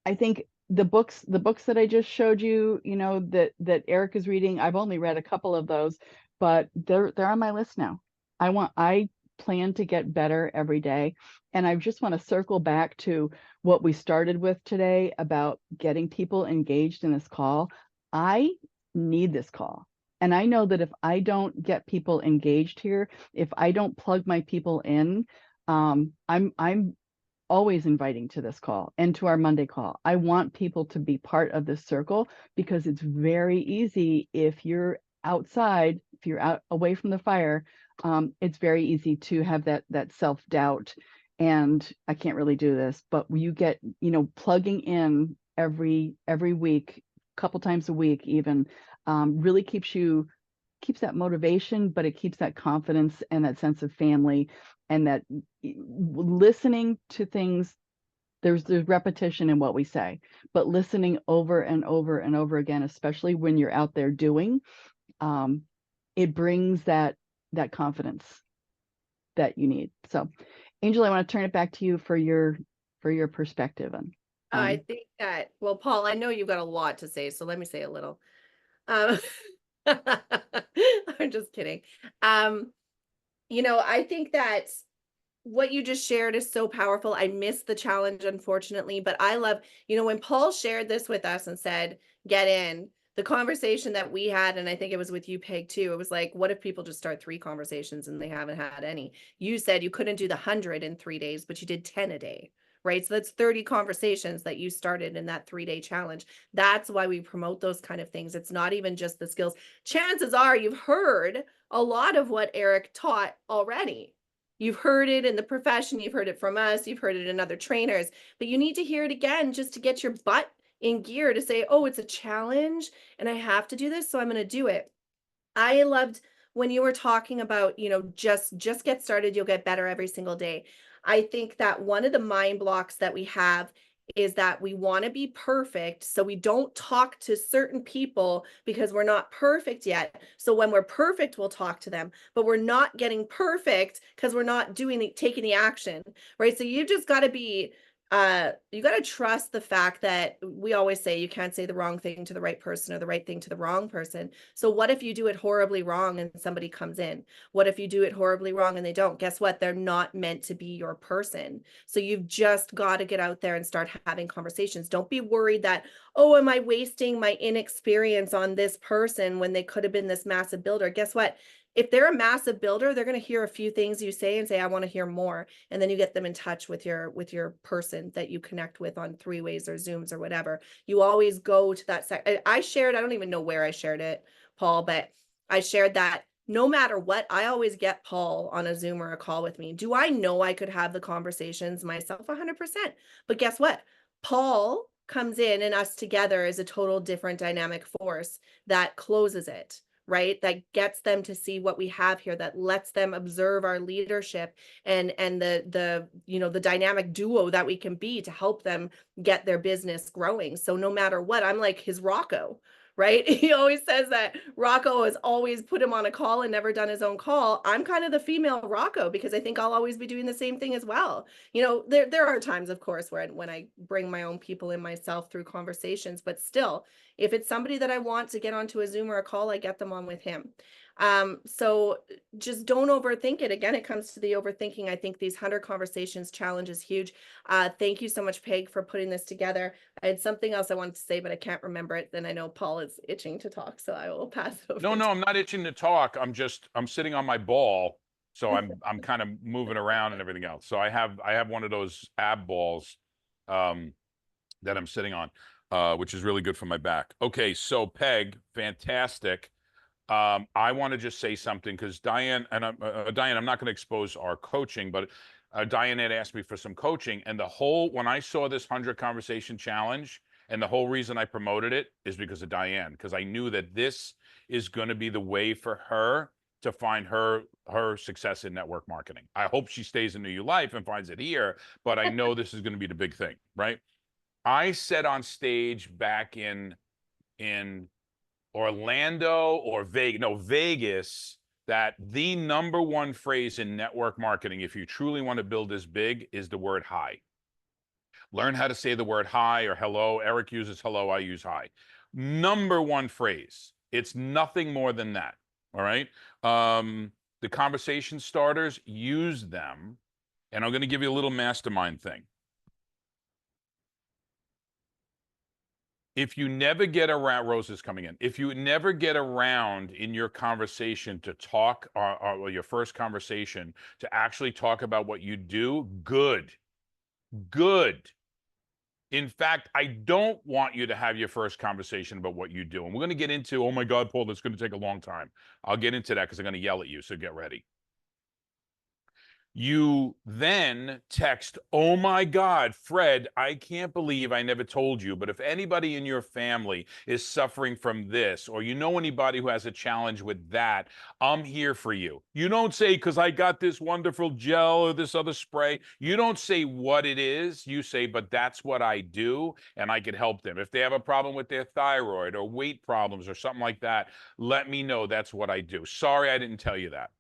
I think the books that I just showed you, you know, that Eric is reading, I've only read a couple of those, but they're on my list now. I plan to get better every day. And I just want to circle back to what we started with today about getting people engaged in this call. I need this call. And I know that if I don't get people engaged here, if I don't plug my people in, I'm always inviting to this call and to our Monday call. I want people to be part of this circle because it's very easy if you're outside, if you're out away from the fire, it's very easy to have that self-doubt and I can't really do this. But you get, you know, plugging in every week, couple times a week even, really keeps that motivation, but it keeps that confidence and that sense of family, and that listening to things, there's repetition in what we say, but listening over and over and over again, especially when you're out there doing, it brings that confidence that you need. So Angel, I want to turn it back to you for your perspective on I think that, well, Paul, I know you've got a lot to say, so let me say a little. Um, I'm just kidding. You know, I think that what you just shared is so powerful. I missed the challenge, unfortunately, but I love, you know, when Paul shared this with us and said, get in, the conversation that we had, and I think it was with you, Peg, too. It was like, what if people just start 3 conversations and they haven't had any? You said you couldn't do the 100 in 3 days, but you did 10 a day, right? So that's 30 conversations that you started in that 3-day challenge. That's why we promote those kind of things. It's not even just the skills. Chances are you've heard a lot of what Eric taught already. You've heard it in the profession, you've heard it from us, you've heard it in other trainers, but you need to hear it again just to get your butt in gear to say, oh, it's a challenge and I have to do this, so I'm going to do it. I loved when you were talking about, you know, just get started, you'll get better every single day. I think that one of the mind blocks that we have is that we want to be perfect, so we don't talk to certain people because we're not perfect yet. So when we're perfect, we'll talk to them, but we're not getting perfect because we're not taking the action, right? So you just got to be you got to trust the fact that we always say you can't say the wrong thing to the right person or the right thing to the wrong person. So what if you do it horribly wrong and somebody comes in? What if you do it horribly wrong and they don't? Guess what? They're not meant to be your person. So you've just got to get out there and start having conversations. Don't be worried that, oh, am I wasting my inexperience on this person when they could have been this massive builder? Guess what? If they're a massive builder, they're going to hear a few things you say and say, I want to hear more. And then you get them in touch with your person that you connect with on 3-ways or Zooms or whatever. You always go to that I shared, I don't even know where I shared it, Paul, but I shared that no matter what, I always get Paul on a Zoom or a call with me. Do I know I could have the conversations myself? 100%. But guess what? Paul comes in and us together is a total different dynamic force that closes it, right? That gets them to see what we have here, that lets them observe our leadership and the you know, the dynamic duo that we can be to help them get their business growing. So no matter what, I'm like his Rocco, right? He always says that Rocco has always put him on a call and never done his own call. I'm kind of the female Rocco because I think I'll always be doing the same thing as well. You know, there are times, of course, where when I bring my own people in myself through conversations, but still, if it's somebody that I want to get onto a Zoom or a call, I get them on with him. So just don't overthink it. Again, it comes to the overthinking. I think these 100 conversations challenge is huge. Thank you so much, Peg, for putting this together. I had something else I wanted to say, but I can't remember it. Then I know Paul is itching to talk, so I will pass it over. No, I'm not itching to talk. I'm sitting on my ball, so I'm kind of moving around and everything else. So I have one of those ab balls that I'm sitting on, which is really good for my back. Okay, so Peg, fantastic. I want to just say something because Diane, I'm not going to expose our coaching, but Diane had asked me for some coaching, and when I saw this 100 conversation challenge, and the whole reason I promoted it is because of Diane, because I knew that this is going to be the way for her to find her success in network marketing. I hope she stays in New Life and finds it here, but I know this is going to be the big thing, right? I said on stage back in Orlando or Vegas, that the number one phrase in network marketing, if you truly want to build this big, is the word hi. Learn how to say the word hi or hello. Eric uses hello, I use hi. Number one phrase. It's nothing more than that. All right. The conversation starters, use them. And I'm going to give you a little mastermind thing. If you never get around, Rose is coming in. If you never get around in your conversation to talk, or your first conversation to actually talk about what you do, good. In fact, I don't want you to have your first conversation about what you do. And we're going to get into, oh my God, Paul, that's going to take a long time. I'll get into that because I'm going to yell at you, so get ready. You then text, oh my God, Fred, I can't believe I never told you, but if anybody in your family is suffering from this, or you know anybody who has a challenge with that, I'm here for you. You don't say, because I got this wonderful gel or this other spray. You don't say what it is. You say, but that's what I do, and I can help them. If they have a problem with their thyroid or weight problems or something like that, let me know. That's what I do. Sorry, I didn't tell you that.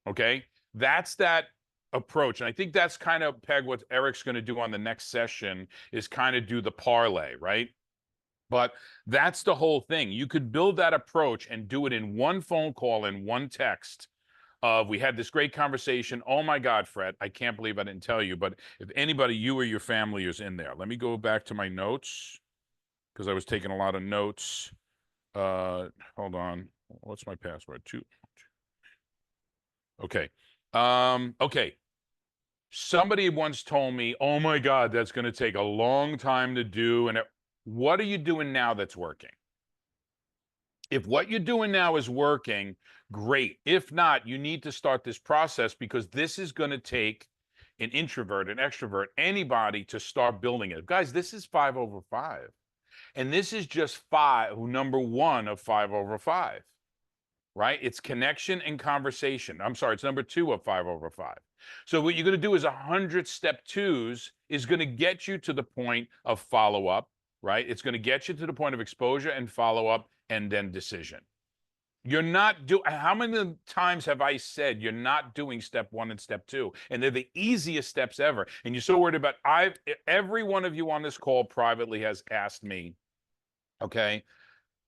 Okay? That's that approach. And I think that's kind of, Peg, what Eric's going to do on the next session is kind of do the parlay, right? But that's the whole thing. You could build that approach and do it in one phone call and one text of, we had this great conversation. Oh my God, Fred, I can't believe I didn't tell you. But if anybody, you or your family is in there, let me go back to my notes because I was taking a lot of notes. Hold on. What's my password? Okay. Okay. Somebody once told me, oh my God, that's going to take a long time to do. And what are you doing now that's working? If what you're doing now is working, great. If not, you need to start this process because this is going to take an introvert, an extrovert, anybody to start building it. Guys, this is 5 over 5. And this is just number 1 of 5 over 5. Right? It's connection and conversation. I'm sorry, it's number 2 of 5 over 5. So what you're going to do is 100 step twos is going to get you to the point of follow-up, right? It's going to get you to the point of exposure and follow-up and then decision. You're not how many times have I said you're not doing step 1 and step 2? And they're the easiest steps ever. And you're so worried about, every one of you on this call privately has asked me, okay,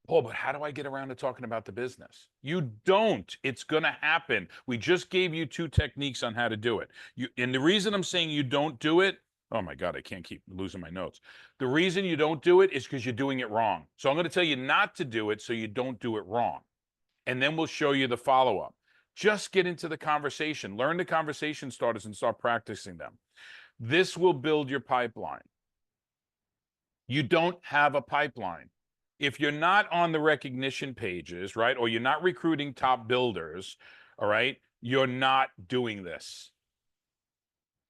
oh, but how do I get around to talking about the business? You don't. It's going to happen. We just gave you 2 techniques on how to do it. And the reason I'm saying you don't do it, oh my God, I can't keep losing my notes. The reason you don't do it is because you're doing it wrong. So I'm going to tell you not to do it so you don't do it wrong. And then we'll show you the follow-up. Just get into the conversation. Learn the conversation starters and start practicing them. This will build your pipeline. You don't have a pipeline. If you're not on the recognition pages, right, or you're not recruiting top builders, all right, you're not doing this.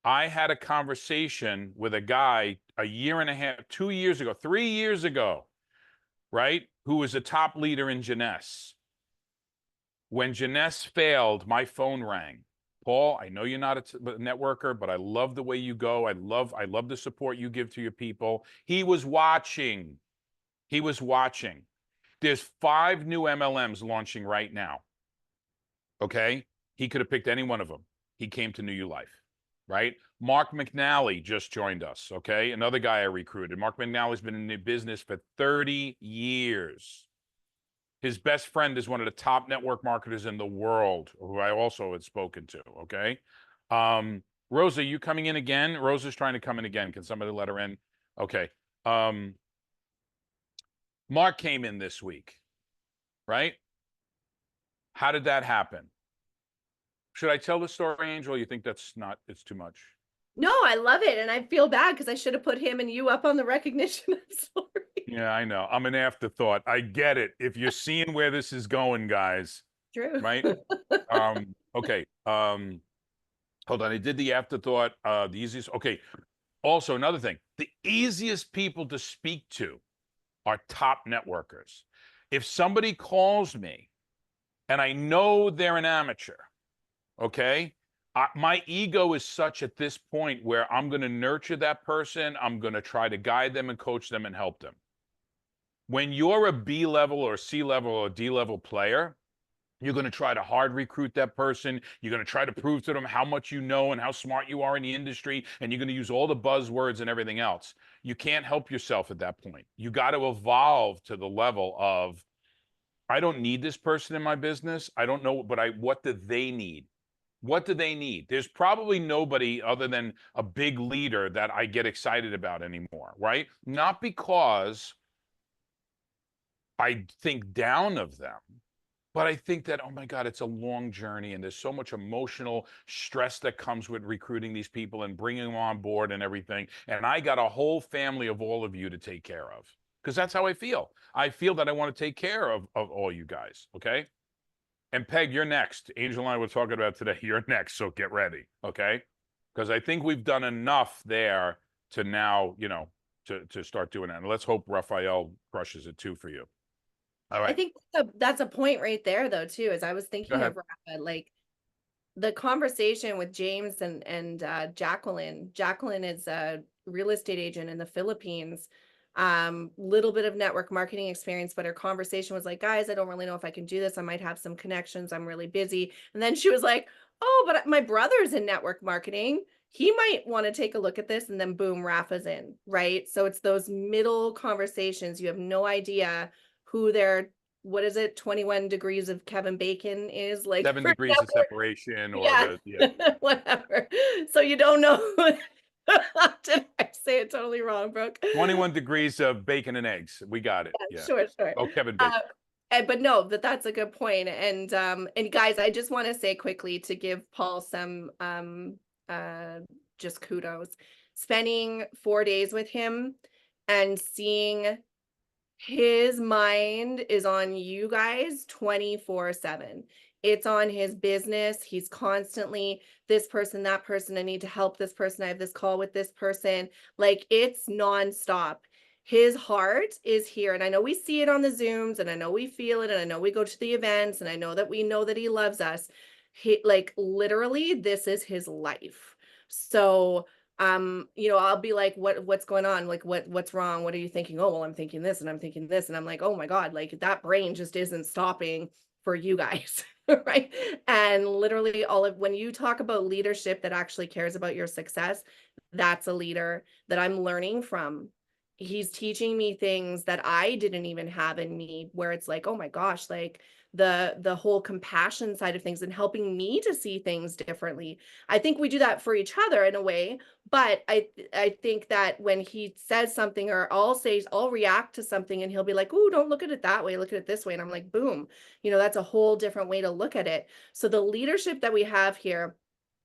I had a conversation with a guy a year and a half, 2 years ago, 3 years ago, right, who was a top leader in Jeunesse. When Jeunesse failed, my phone rang. Paul, I know you're not a networker, but I love the way you go. I love the support you give to your people. He was watching. He was watching. There's 5 new MLMs launching right now. Okay. He could have picked any one of them. He came to New You Life, right? Mark McNally just joined us. Okay. Another guy I recruited. Mark McNally's been in the business for 30 years. His best friend is one of the top network marketers in the world, who I also had spoken to. Okay. Rosa, you coming in again? Rosa's trying to come in again. Can somebody let her in? Okay. Mark came in this week, right? How did that happen? Should I tell the story, Angel? You think that's not, it's too much? No, I love it. And I feel bad because I should have put him and you up on the recognition. I'm sorry. Yeah, I know. I'm an afterthought. I get it. If you're seeing where this is going, guys, True. right? Okay. Hold on. I did the afterthought. The easiest. Okay. Also, another thing, the easiest people to speak to are top networkers. If somebody calls me and I know they're an amateur, okay, my ego is such at this point where I'm going to nurture that person. I'm going to try to guide them and coach them and help them. When you're a B level or C level or D level player, you're going to try to hard recruit that person. You're going to try to prove to them how much you know and how smart you are in the industry. And you're going to use all the buzzwords and everything else. You can't help yourself at that point. You got to evolve to the level of, I don't need this person in my business. I don't know, but what do they need? What do they need? There's probably nobody other than a big leader that I get excited about anymore, right? Not because I think down of them, but I think that, oh my God, it's a long journey and there's so much emotional stress that comes with recruiting these people and bringing them on board and everything. And I got a whole family of all of you to take care of, because that's how I feel. I feel that I want to take care of all you guys, okay? And Peg, you're next. Angel and I were talking about today. You're next, so get ready, okay? Because I think we've done enough there to now, to start doing that. And let's hope Raphael crushes it too for you. All right. I think that's a point right there, though, too, as I was thinking ahead. of Rafa, like the conversation with James and Jacqueline. Jacqueline is a real estate agent in the Philippines. Little bit of network marketing experience, but her conversation was like, guys, I don't really know if I can do this. I might have some connections. I'm really busy. And then she was like, oh, but my brother's in network marketing. He might want to take a look at this. And then boom, Rafa's in, right? So it's those middle conversations. You have no idea who what is it, 21 degrees of Kevin Bacon is like 7 degrees of separation or yeah. Whatever. So you don't know. Did I say it totally wrong, Brooke? 21 degrees of bacon and eggs. We got it. Yeah. Sure. Oh, Kevin Bacon. But no, that's a good point. And guys, I just want to say quickly to give Paul some just kudos. Spending 4 days with him and seeing his mind is on you guys 24/7. It's on his business. He's constantly this person, that person. I need to help this person. I have this call with this person. Like it's nonstop. His heart is here. And I know we see it on the Zooms and I know we feel it. And I know we go to the events and I know that we know that he loves us. Like literally, this is his life. So I'll be like, what's going on? Like, what's wrong? What are you thinking? Oh, well, I'm thinking this and I'm thinking this. And I'm like, oh my God, like that brain just isn't stopping for you guys. Right. And literally when you talk about leadership that actually cares about your success, that's a leader that I'm learning from. He's teaching me things that I didn't even have in me, where it's like, oh my gosh, like the whole compassion side of things and helping me to see things differently. I think we do that for each other in a way, but I think that when he says something or I'll react to something and he'll be like, "Oh, don't look at it that way, look at it this way." And I'm like, boom, that's a whole different way to look at it. So the leadership that we have here,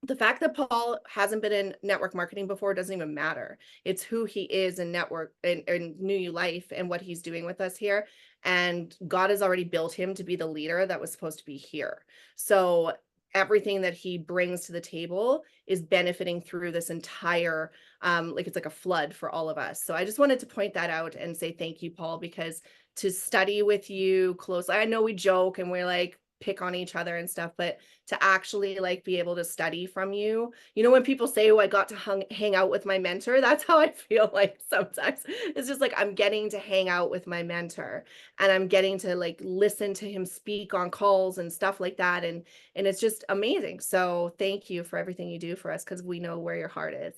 the fact that Paul hasn't been in network marketing before doesn't even matter. It's who he is in network in New You Life and what he's doing with us here. And God has already built him to be the leader that was supposed to be here. So everything that he brings to the table is benefiting through this entire, like it's like a flood for all of us. So I just wanted to point that out and say thank you, Paul, because to study with you closely, I know we joke and we're like, pick on each other and stuff, but to actually like be able to study from you. You know, when people say, oh, I got to hang out with my mentor, that's how I feel like sometimes. It's just like I'm getting to hang out with my mentor and I'm getting to like listen to him speak on calls and stuff like that. And it's just amazing. So thank you for everything you do for us, because we know where your heart is.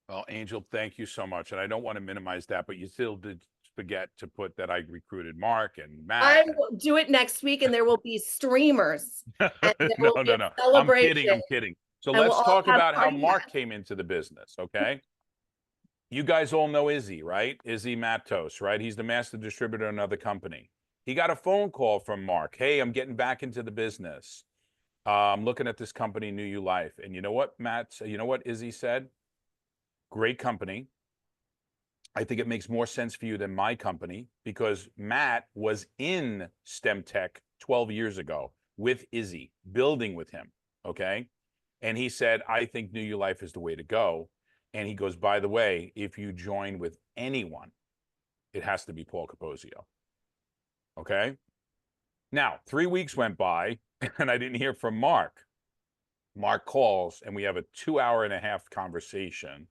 Well, Angel, thank you so much. And I don't want to minimize that, but you still did forget to put that I recruited Mark and I Matt. will do it next week, and there will be streamers and there will No, be no, a no. I'm celebration, kidding. I'm kidding. So and we'll let's all talk have about how party Mark hats. came into the business, okay? You guys all know Izzy, right? Izzy Matos, right? He's the master distributor of another company. He got a phone call from Mark. Hey, I'm getting back into the business. I'm looking at this company, New You Life. And you know what, Matt? You know what Izzy said? Great company. I think it makes more sense for you than my company, because Matt was in STEM Tech 12 years ago with Izzy, building with him. Okay. And he said, I think New You Life is the way to go. And he goes, by the way, if you join with anyone, it has to be Paul Capozio. Okay. Now, 3 weeks went by and I didn't hear from Mark. Mark calls and we have a 2.5 hour conversation.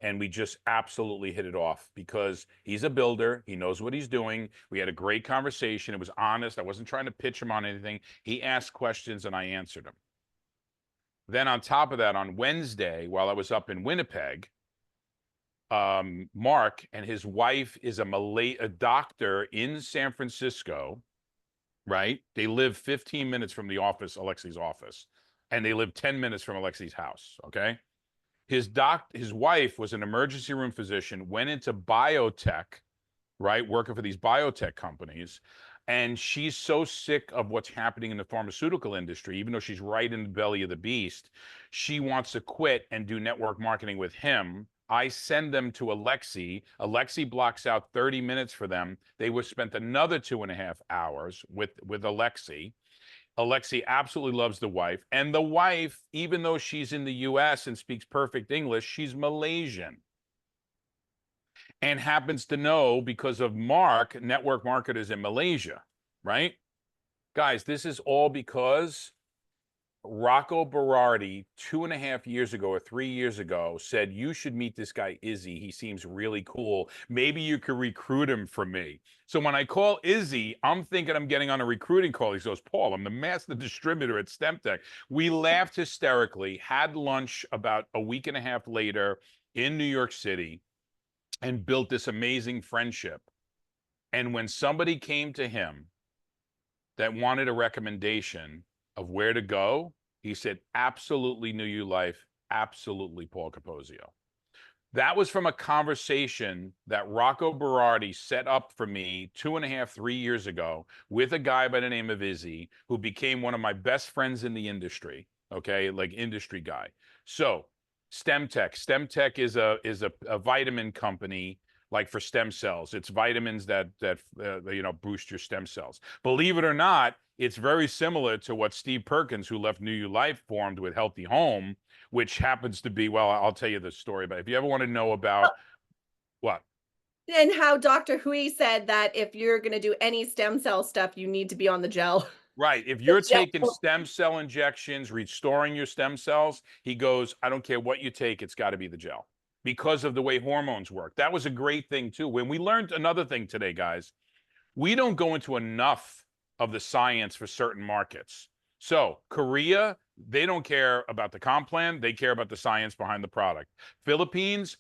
And we just absolutely hit it off because he's a builder. He knows what he's doing. We had a great conversation. It was honest. I wasn't trying to pitch him on anything. He asked questions and I answered them. Then on top of that, on Wednesday, while I was up in Winnipeg, Mark and his wife is a doctor in San Francisco, right? They live 15 minutes from the office, Alexi's office, and they live 10 minutes from Alexi's house, okay? His wife was an emergency room physician, went into biotech, right? Working for these biotech companies. And she's so sick of what's happening in the pharmaceutical industry, even though she's right in the belly of the beast, she wants to quit and do network marketing with him. I send them to Alexi. Alexi blocks out 30 minutes for them. They were spent another 2.5 hours with Alexi. Alexi absolutely loves the wife. And the wife, even though she's in the US and speaks perfect English, she's Malaysian and happens to know, because of Mark, network marketers in Malaysia, right? Guys, this is all because Rocco Berardi 2.5 years ago or 3 years ago said, you should meet this guy, Izzy. He seems really cool. Maybe you could recruit him for me. So when I call Izzy, I'm thinking I'm getting on a recruiting call. He goes, Paul, I'm the master distributor at STEM Tech. We laughed hysterically, had lunch about a week and a half later in New York City, and built this amazing friendship. And when somebody came to him that wanted a recommendation of where to go, he said, absolutely New You Life, absolutely Paul Capozio. That was from a conversation that Rocco Berardi set up for me 2.5, 3 years ago with a guy by the name of Izzy, who became one of my best friends in the industry. Okay, like industry guy. So STEM Tech is a vitamin company, like for stem cells. It's vitamins that boost your stem cells. Believe it or not, it's very similar to what Steve Perkins, who left New You Life, formed with Healthy Home, which happens to be, well, I'll tell you the story, but if you ever want to know about what? And how Dr. Hui said that if you're going to do any stem cell stuff, you need to be on the gel. Right. If you're gel. taking stem cell injections, restoring your stem cells, he goes, I don't care what you take, it's got to be the gel, because of the way hormones work. That was a great thing too. When we learned another thing today, guys, we don't go into enough of the science for certain markets. So Korea, they don't care about the comp plan. They care about the science behind the product. Philippines,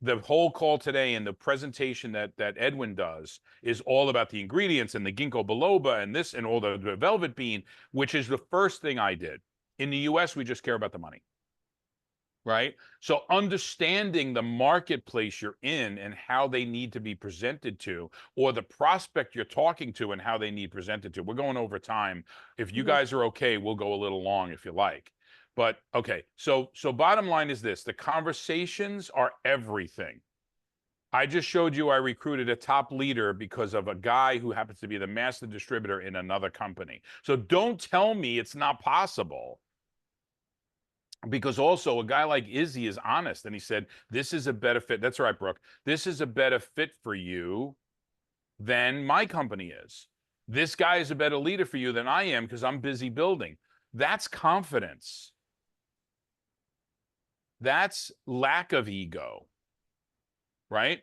the whole call today and the presentation that Edwin does is all about the ingredients and the ginkgo biloba and this and all the velvet bean, which is the first thing I did. In the US, we just care about the money. Right? So understanding the marketplace you're in and how they need to be presented to, or the prospect you're talking to and how they need presented to. We're going over time. If you guys are okay, we'll go a little long if you like. But okay, so bottom line is this: the conversations are everything. I just showed you I recruited a top leader because of a guy who happens to be the master distributor in another company. So don't tell me it's not possible. Because also a guy like Izzy is honest, and he said, this is a better fit. That's right, Brooke. This is a better fit for you than my company is. This guy is a better leader for you than I am because I'm busy building. That's confidence. That's lack of ego, right?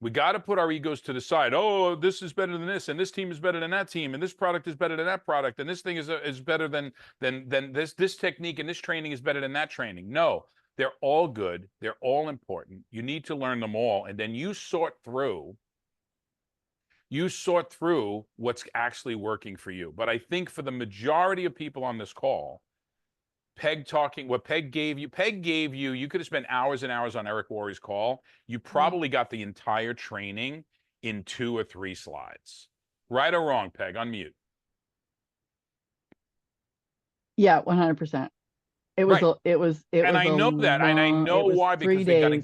We got to put our egos to the side. Oh, this is better than this, and this team is better than that team, and this product is better than that product, and this thing is better than this technique, and this training is better than that training. No, they're all good. They're all important. You need to learn them all, and then you sort through what's actually working for you. But I think for the majority of people on this call, what Peg gave you, you could have spent hours and hours on Eric Worre's call. You probably got the entire training in 2 or 3 slides. Right or wrong, Peg? Unmute. Yeah, 100%. It was, Right. it was And I know that, and I know why, because they got to,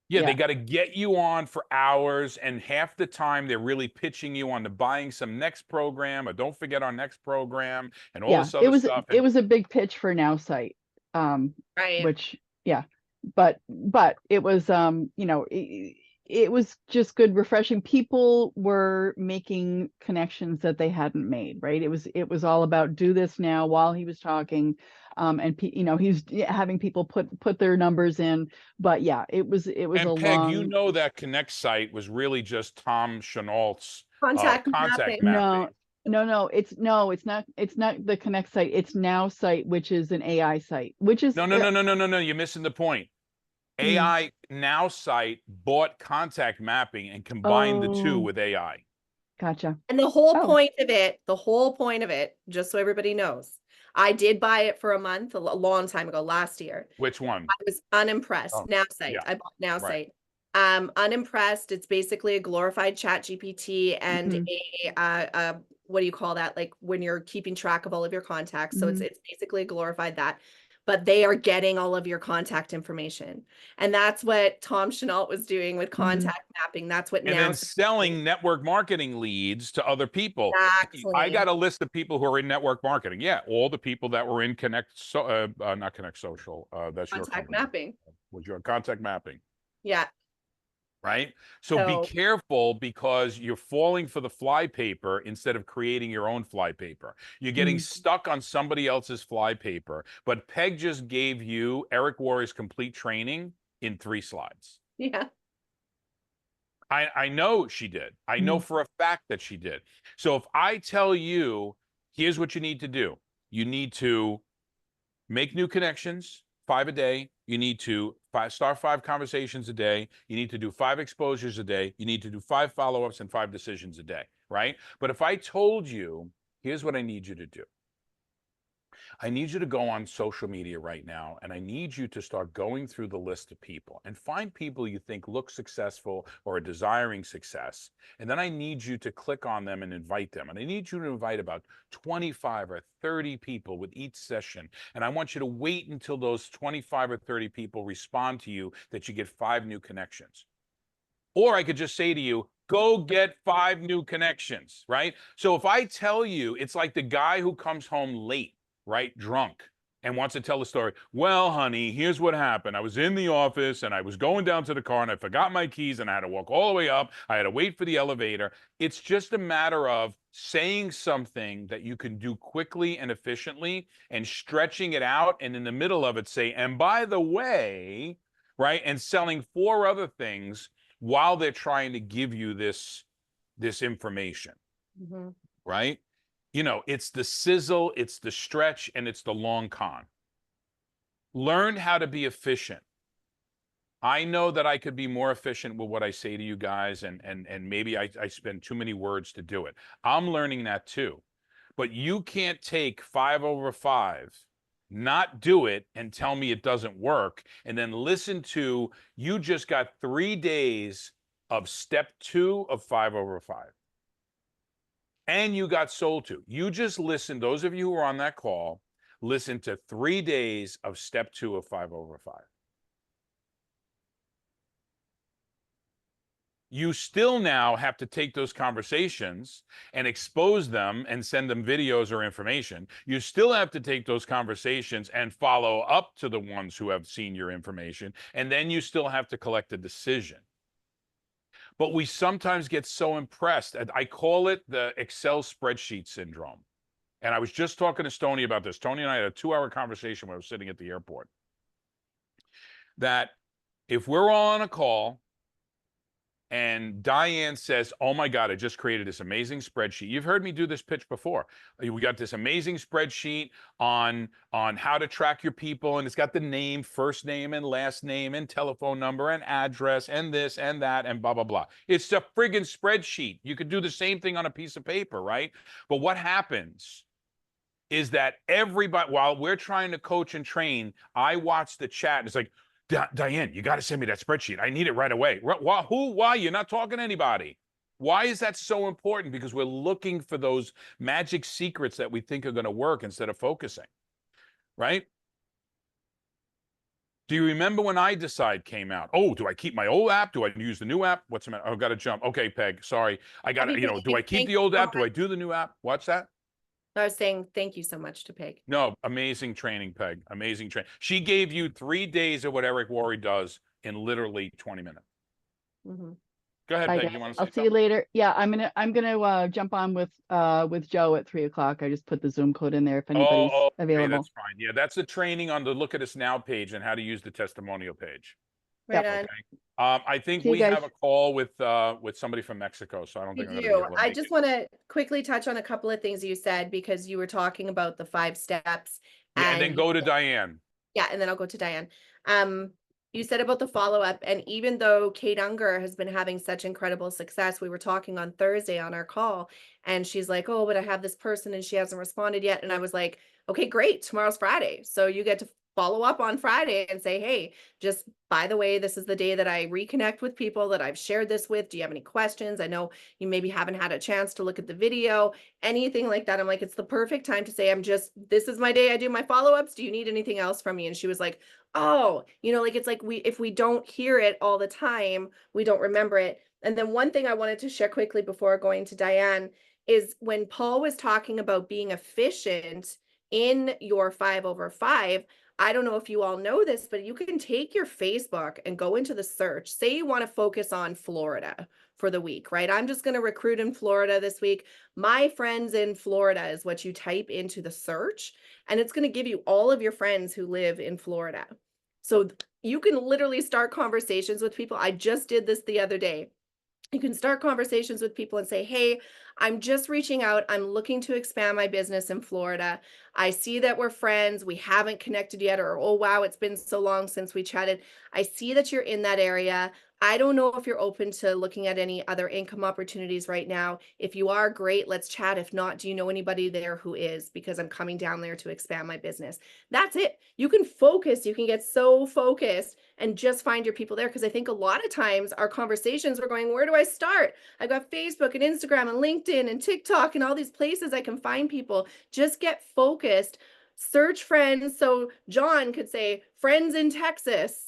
Yeah. they got to get you on for hours, and half the time they're really pitching you on to buying some next program, or don't forget our next program, and all this other stuff. It was a big pitch for Now Site, Right. which, yeah, but it was, it was just good, refreshing. People were making connections that they hadn't made, right? It was all about do this now while he was talking. And he's having people put their numbers in, but yeah, it was And a Peg, long. that Connect site was really just Tom Chenault's Contact contact mapping. mapping. It's not the Connect site. It's Now Site, which is an AI site, which is No. You're missing the point. AI Now site bought contact mapping and combined the two with AI. Gotcha. And the whole point of it, just so everybody knows, I did buy it for a month, a long time ago, last year. Which one? I was unimpressed. Oh, Now Site. yeah, I bought Now right. Site. Unimpressed. It's basically a glorified chat GPT and a what do you call that? Like when you're keeping track of all of your contacts. So it's basically glorified that. But they are getting all of your contact information. And that's what Tom Chenault was doing with contact mapping. That's what And Now then selling network marketing leads to other people. Exactly. I got a list of people who are in network marketing. Yeah, all the people that were in not Connect Social. That's your contact company. mapping. Was your contact mapping. Yeah. Right? So be careful, because you're falling for the fly paper instead of creating your own fly paper. You're getting stuck on somebody else's fly paper. But Peg just gave you Eric Worre's complete training in 3 slides. Yeah. I know she did. I know for a fact that she did. So if I tell you, here's what you need to do. You need to make new connections, 5 a day. You need to start 5 conversations a day. You need to do 5 exposures a day. You need to do 5 follow-ups and 5 decisions a day, right? But if I told you, here's what I need you to do. I need you to go on social media right now, and I need you to start going through the list of people and find people you think look successful or are desiring success. And then I need you to click on them and invite them. And I need you to invite about 25 or 30 people with each session. And I want you to wait until those 25 or 30 people respond to you, that you get 5 new connections. Or I could just say to you, go get 5 new connections, right? So if I tell you, it's like the guy who comes home late, right, drunk, and wants to tell the story. Well, honey, here's what happened. I was in the office and I was going down to the car and I forgot my keys and I had to walk all the way up. I had to wait for the elevator. It's just a matter of saying something that you can do quickly and efficiently and stretching it out, and in the middle of it say, and by the way, right, and selling 4 other things while they're trying to give you this information, right? It's the sizzle, it's the stretch, and it's the long con. Learn how to be efficient. I know that I could be more efficient with what I say to you guys, and maybe I spend too many words to do it. I'm learning that too. But you can't take 5 over 5, not do it, and tell me it doesn't work, and then listen to, you just got 3 days of step 2 of 5 over 5. And you got sold to. You just listened, those of you who were on that call, listen to 3 days of step 2 of 5 over 5. You still now have to take those conversations and expose them and send them videos or information. You still have to take those conversations and follow up to the ones who have seen your information. And then you still have to collect a decision. but we sometimes get so impressed. And I call it the Excel spreadsheet syndrome. And I was just talking to Stoney about this. Tony and I had a 2-hour conversation when I was sitting at the airport. That if we're all on a call and Diane says, "Oh my God, I just created this amazing spreadsheet." You've heard me do this pitch before. We got this amazing spreadsheet on how to track your people, and it's got the name, first name and last name and telephone number and address and this and that and blah, blah, blah. It's a friggin' spreadsheet. You could do the same thing on a piece of paper, right? But what happens is that everybody, while we're trying to coach and train, I watch the chat and it's like, Diane, you got to send me that spreadsheet. I need it right away. Why? You're not talking to anybody. Why is that so important? Because we're looking for those magic secrets that we think are going to work instead of focusing, right? Do you remember when iDecide came out? Oh, do I keep my old app? Do I use the new app? What's the matter? I've got to jump. Okay, Peg, sorry. I got to, do I keep the old app? Do I do the new app? What's that? I was saying thank you so much to Peg. No, amazing training, Peg. Amazing training. She gave you 3 days of what Eric Worre does in literally 20 minutes. Mm-hmm. Go ahead, Bye, Peg. guys. You want to say I'll see something? you later. Yeah, I'm gonna jump on with Joe at 3 o'clock. I just put the Zoom code in there if anybody's Oh, okay, available. that's fine. Yeah, that's the training on the Look at Us Now page and how to use the testimonial page. Right Yep. on. Okay. I think See you we guys. have a call with somebody from Mexico, so I don't We think I'm going to be do. able to I make just it. want to quickly touch on a couple of things you said because you were talking about the 5 steps. Yeah, and then go to Diane. Yeah, and then I'll go to Diane. You said about the follow-up, and even though Kate Unger has been having such incredible success, we were talking on Thursday on our call, and she's like, "Oh, but I have this person and she hasn't responded yet." And I was like, "Okay, great. Tomorrow's Friday. So you get to follow up on Friday and say, hey, just by the way, this is the day that I reconnect with people that I've shared this with. Do you have any questions? I know you maybe haven't had a chance to look at the video, anything like that." I'm like, it's the perfect time to say, this is my day. I do my follow-ups. Do you need anything else from me? And she was like, oh, like it's like if we don't hear it all the time, we don't remember it. And then one thing I wanted to share quickly before going to Diane is when Paul was talking about being efficient in your 5/5, I don't know if you all know this, but you can take your Facebook and go into the search. Say you want to focus on Florida for the week, right? I'm just going to recruit in Florida this week. My friends in Florida is what you type into the search, and it's going to give you all of your friends who live in Florida. So you can literally start conversations with people. I just did this the other day. You can start conversations with people and say, hey, I'm just reaching out. I'm looking to expand my business in Florida. I see that we're friends. We haven't connected yet, or, oh, wow, it's been so long since we chatted. I see that you're in that area. I don't know if you're open to looking at any other income opportunities right now. If you are, great, let's chat. If not, do you know anybody there who is? Because I'm coming down there to expand my business. That's it. You can focus. You can get so focused and just find your people there. Because I think a lot of times our conversations, we're going, where do I start? I've got Facebook and Instagram and LinkedIn and TikTok and all these places I can find people. Just get focused. Search friends. So John could say, friends in Texas.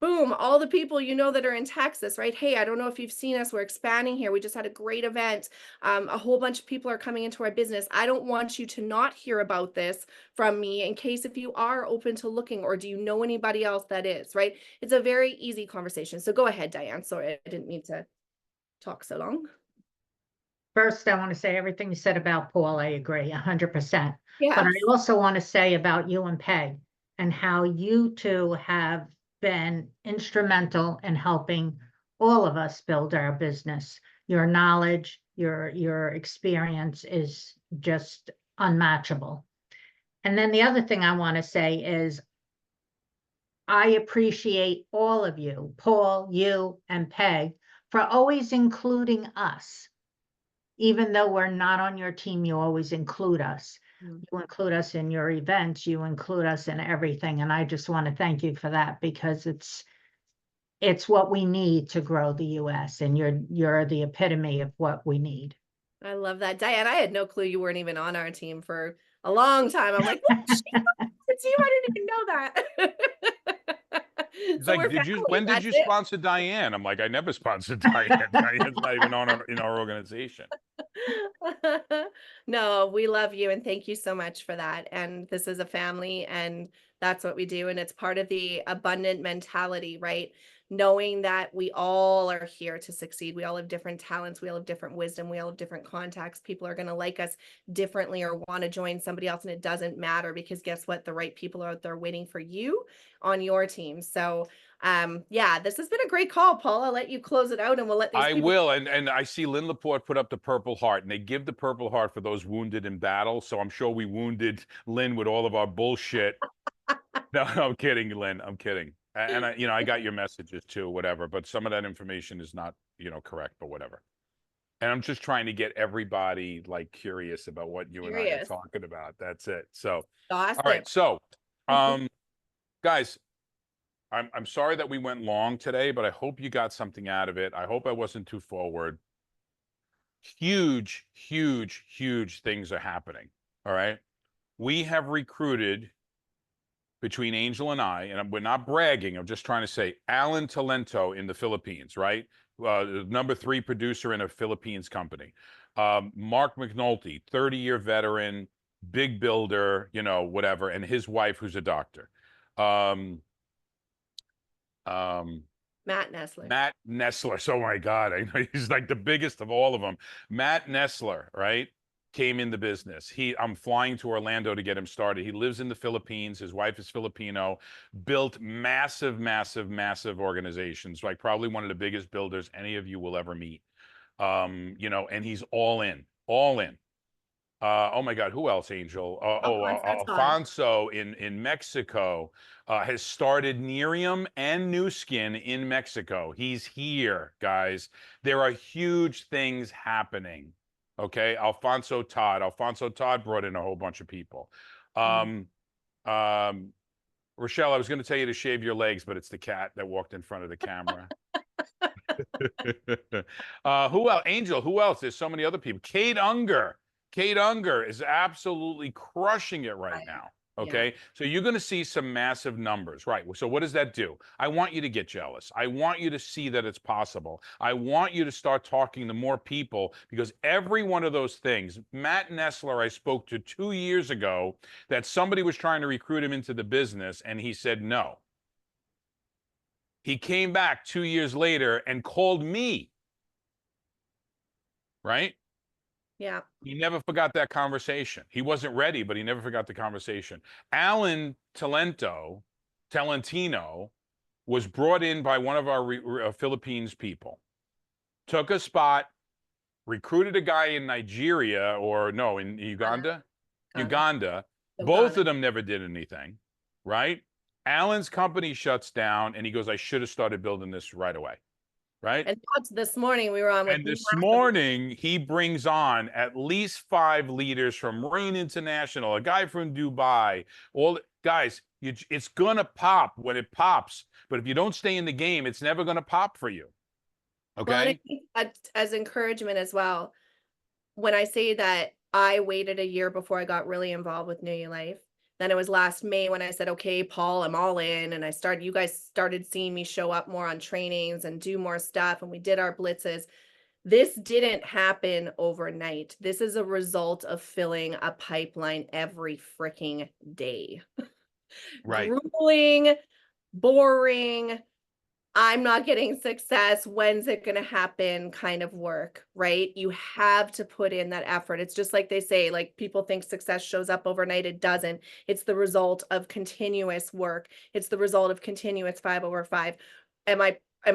Boom, all the people that are in Texas, right? Hey, I don't know if you've seen us. We're expanding here. We just had a great event. A whole bunch of people are coming into our business. I don't want you to not hear about this from me in case if you are open to looking, or do you know anybody else that is, right? It's a very easy conversation. So go ahead, Diane. Sorry, I didn't mean to talk so long. First, I want to say everything you said about Paul, I agree 100%. Yeah. But I also want to say about you and Peg and how you two have been instrumental in helping all of us build our business. Your knowledge, your experience is just unmatchable. And then the other thing I want to say is I appreciate all of you, Paul, you, and Peg, for always including us. Even though we're not on your team, you always include us. You include us in your events, you include us in everything. And I just want to thank you for that, because it's what we need to grow the US, and you're the epitome of what we need. I love that. Diane, I had no clue you weren't even on our team for a long time. I'm like, oh, she's on the team. I didn't even know that. He's So like, when did you sponsor Diane? I'm like, I never sponsored Diane. Diane's not even in our organization. No, we love you and thank you so much for that. And this is a family and that's what we do. And it's part of the abundant mentality, right? knowing that we all are here to succeed. We all have different talents. We all have different wisdom. We all have different contacts. People are going to like us differently or want to join somebody else. And it doesn't matter, because guess what? The right people are out there waiting for you on your team. So yeah, this has been a great call, Paul. I'll let you close it out, and we'll let these I people. will, and I see Lynn Laporte put up the Purple Heart, and they give the Purple Heart for those wounded in battle. So I'm sure we wounded Lynn with all of our bullshit. No, I'm kidding, Lynn. I'm kidding. And I, I got your messages too, whatever. But some of that information is not, correct, but whatever. And I'm just trying to get everybody like curious about what you and I are Curious. talking about. That's it. So, Gossip. all right. So, guys, I'm sorry that we went long today, but I hope you got something out of it. I hope I wasn't too forward. Huge, huge, huge things are happening. All right. We have recruited, between Angel and I, and we're not bragging, I'm just trying to say, Alan Talento in the Philippines, right? Number 3 producer in a Philippines company. Mark McNulty, 30-year veteran, big builder, whatever, and his wife, who's a doctor. Matt Nessler. Matt Nessler. So, oh my God, I know he's like the biggest of all of them. Matt Nessler, right? Came in the business. I'm flying to Orlando to get him started. He lives in the Philippines. His wife is Filipino, built massive, massive, massive organizations, like probably one of the biggest builders any of you will ever meet. And he's all in, all in. Oh my God, who else, Angel? Alfonso in Mexico has started Nerium and New Skin in Mexico. He's here, guys. There are huge things happening. Okay, Alfonso Todd brought in a whole bunch of people. Rochelle, I was going to tell you to shave your legs, but it's the cat that walked in front of the camera. Who else? Angel, who else? There's so many other people. Kate Unger is absolutely crushing it right now. Okay. Yeah. So you're going to see some massive numbers, right? So what does that do? I want you to get jealous. I want you to see that it's possible. I want you to start talking to more people, because every one of those things, Matt Nessler, I spoke to 2 years ago, that somebody was trying to recruit him into the business, and he said no. He came back 2 years later and called me, right? Yeah. He never forgot that conversation. He wasn't ready, but he never forgot the conversation. Alan Talentino was brought in by one of our Philippines people, took a spot, recruited a guy in Nigeria, in Uganda. Both of them never did anything, right? Alan's company shuts down, and he goes, I should have started building this right away. Right. And this morning we were on with. And this morning he brings on at least 5 leaders from Rain International, a guy from Dubai. All guys, it's gonna pop when it pops. But if you don't stay in the game, it's never gonna pop for you. Okay. Well, and I think as encouragement as well, when I say that I waited a year before I got really involved with New You Life. Then it was last May when I said, okay, Paul, I'm all in. And you guys started seeing me show up more on trainings and do more stuff. And we did our blitzes. This didn't happen overnight. This is a result of filling a pipeline every freaking day. Right. Grueling, boring, I'm not getting success. When's it going to happen kind of work, right? You have to put in that effort. It's just like they say, like people think success shows up overnight. It doesn't. It's the result of continuous work. It's the result of continuous 5/5. Am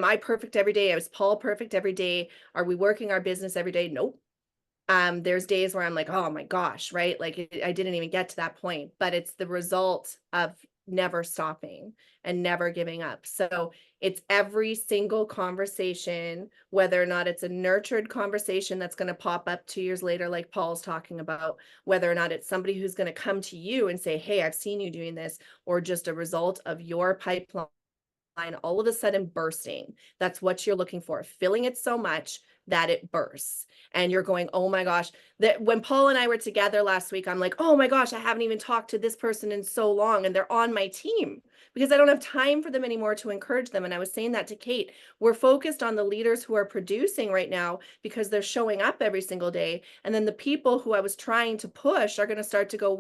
I perfect every day? Is Paul perfect every day? Are we working our business every day? Nope. There's days where I'm like, oh my gosh, right? Like I didn't even get to that point, but it's the result of never stopping and never giving up. So it's every single conversation, whether or not it's a nurtured conversation that's going to pop up 2 years later, like Paul's talking about, whether or not it's somebody who's going to come to you and say, hey, I've seen you doing this, or just a result of your pipeline all of a sudden bursting. That's what you're looking for, filling it so much that it bursts. And you're going, oh my gosh, that when Paul and I were together last week, I'm like, oh my gosh, I haven't even talked to this person in so long, and they're on my team, because I don't have time for them anymore to encourage them. And I was saying that to Kate. We're focused on the leaders who are producing right now because they're showing up every single day. And then the people who I was trying to push are going to start to go,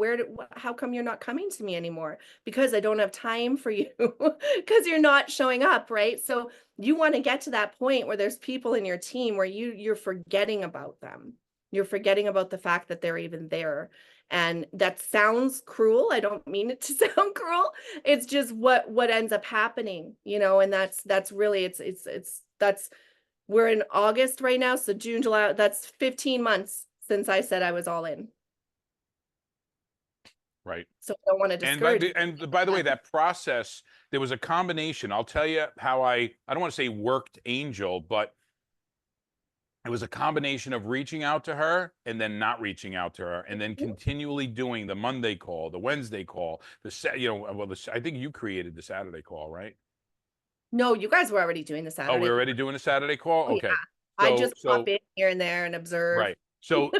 how come you're not coming to me anymore? Because I don't have time for you because you're not showing up, right? So you want to get to that point where there's people in your team where you're forgetting about them. You're forgetting about the fact that they're even there. And that sounds cruel. I don't mean it to sound cruel. It's just what ends up happening, and that's really that's we're in August right now. So June, July, that's 15 months since I said I was all in. Right. So I don't want to discourage. And by the way, that process, there was a combination. I'll tell you how I don't want to say worked Angel, but it was a combination of reaching out to her and then not reaching out to her, and then continually doing the Monday call, the Wednesday call, I think you created the Saturday call, right? No, you guys were already doing the Saturday. Oh, we're already doing a Saturday call? Oh, Okay. yeah. I just pop in here and there and observe. Right. So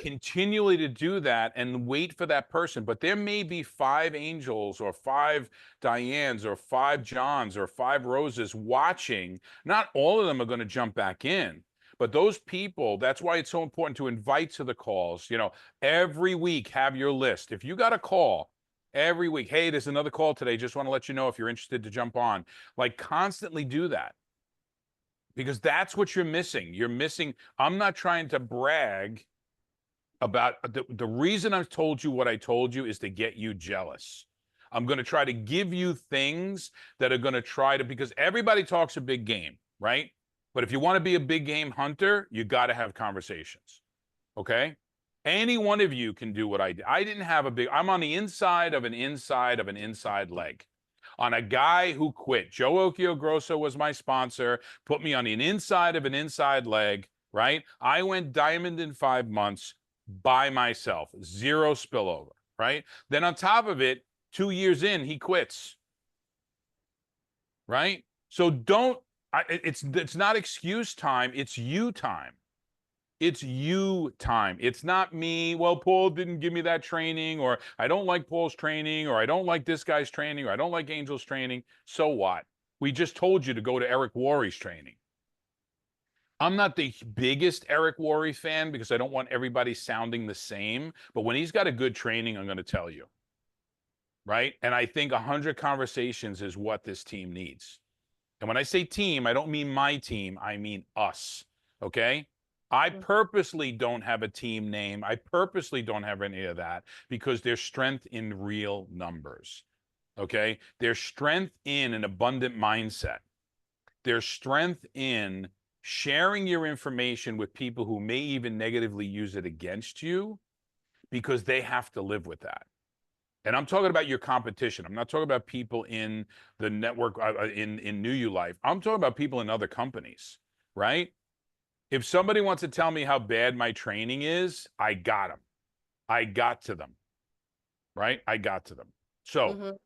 continually to do that and wait for that person. But there may be 5 Angels or 5 Dianes or 5 Johns or 5 Roses watching. Not all of them are going to jump back in. But those people, that's why it's so important to invite to the calls. Every week have your list. If you got a call every week, hey, there's another call today. Just want to let you know if you're interested to jump on. Like, constantly do that. Because that's what you're missing. You're missing. I'm not trying to brag about the reason I've told you what I told you is to get you jealous. I'm going to try to give you things that are going to try to, because everybody talks a big game, right? But if you want to be a big game hunter, you got to have conversations. Okay? Any one of you can do what I did. I didn't have I'm on the inside of an inside leg. On a guy who quit. Joe Occhiogrosso was my sponsor, put me on the inside of an inside leg, right? I went diamond in 5 months by myself, 0 spillover, right? Then on top of it, 2 years in, he quits, right? So it's not excuse time, it's you time. It's you time. It's not me. Well, Paul didn't give me that training, or I don't like Paul's training, or I don't like this guy's training, or I don't like Angel's training. So what? We just told you to go to Eric Worre's training. I'm not the biggest Eric Worre fan because I don't want everybody sounding the same. But when he's got a good training, I'm going to tell you. Right? And I think 100 conversations is what this team needs. And when I say team, I don't mean my team. I mean us. Okay? I purposely don't have a team name. I purposely don't have any of that because there's strength in real numbers. Okay? There's strength in an abundant mindset. There's strength in sharing your information with people who may even negatively use it against you because they have to live with that. And I'm talking about your competition. I'm not talking about people in the network, in New You Life. I'm talking about people in other companies, right? If somebody wants to tell me how bad my training is, I got them. I got to them, right? I got to them. So,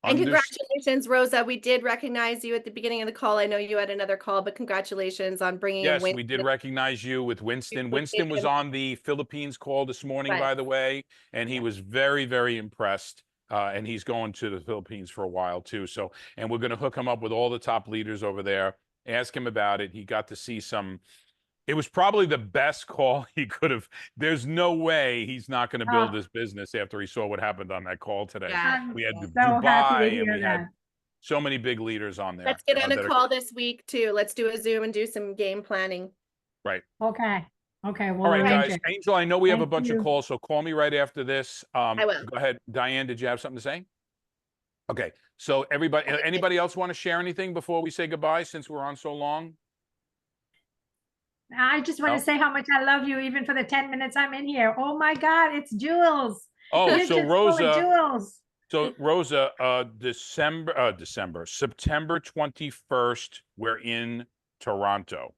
and congratulations, Rosa. We did recognize you at the beginning of the call. I know you had another call, but congratulations on bringing in Winston. Yes, we did recognize you with Winston. Winston was on the Philippines call this morning, by the way, and he was very, very impressed. And he's going to the Philippines for a while too. So, and we're going to hook him up with all the top leaders over there. Ask him about it. He got to see some. It was probably the best call he could have. There's no way he's not going to build this business after he saw what happened on that call today. Yeah. We had So Dubai, happy to and hear we had so many big leaders on there. Let's get on a call this week too. Let's do a Zoom and do some game planning. Right. Okay. Okay. All Well, right, guys. Angel, I know we have a bunch of you. calls, so call me right after this. I will. Go ahead. Diane, did you have something to say? Okay. So anybody else want to share anything before we say goodbye since we're on so long? I just want to say how much I love you, even for the 10 minutes I'm in here. Oh my God, it's Jules. Oh, You're so just full of Rosa. Jules. So Rosa, September 21st, we're in Toronto.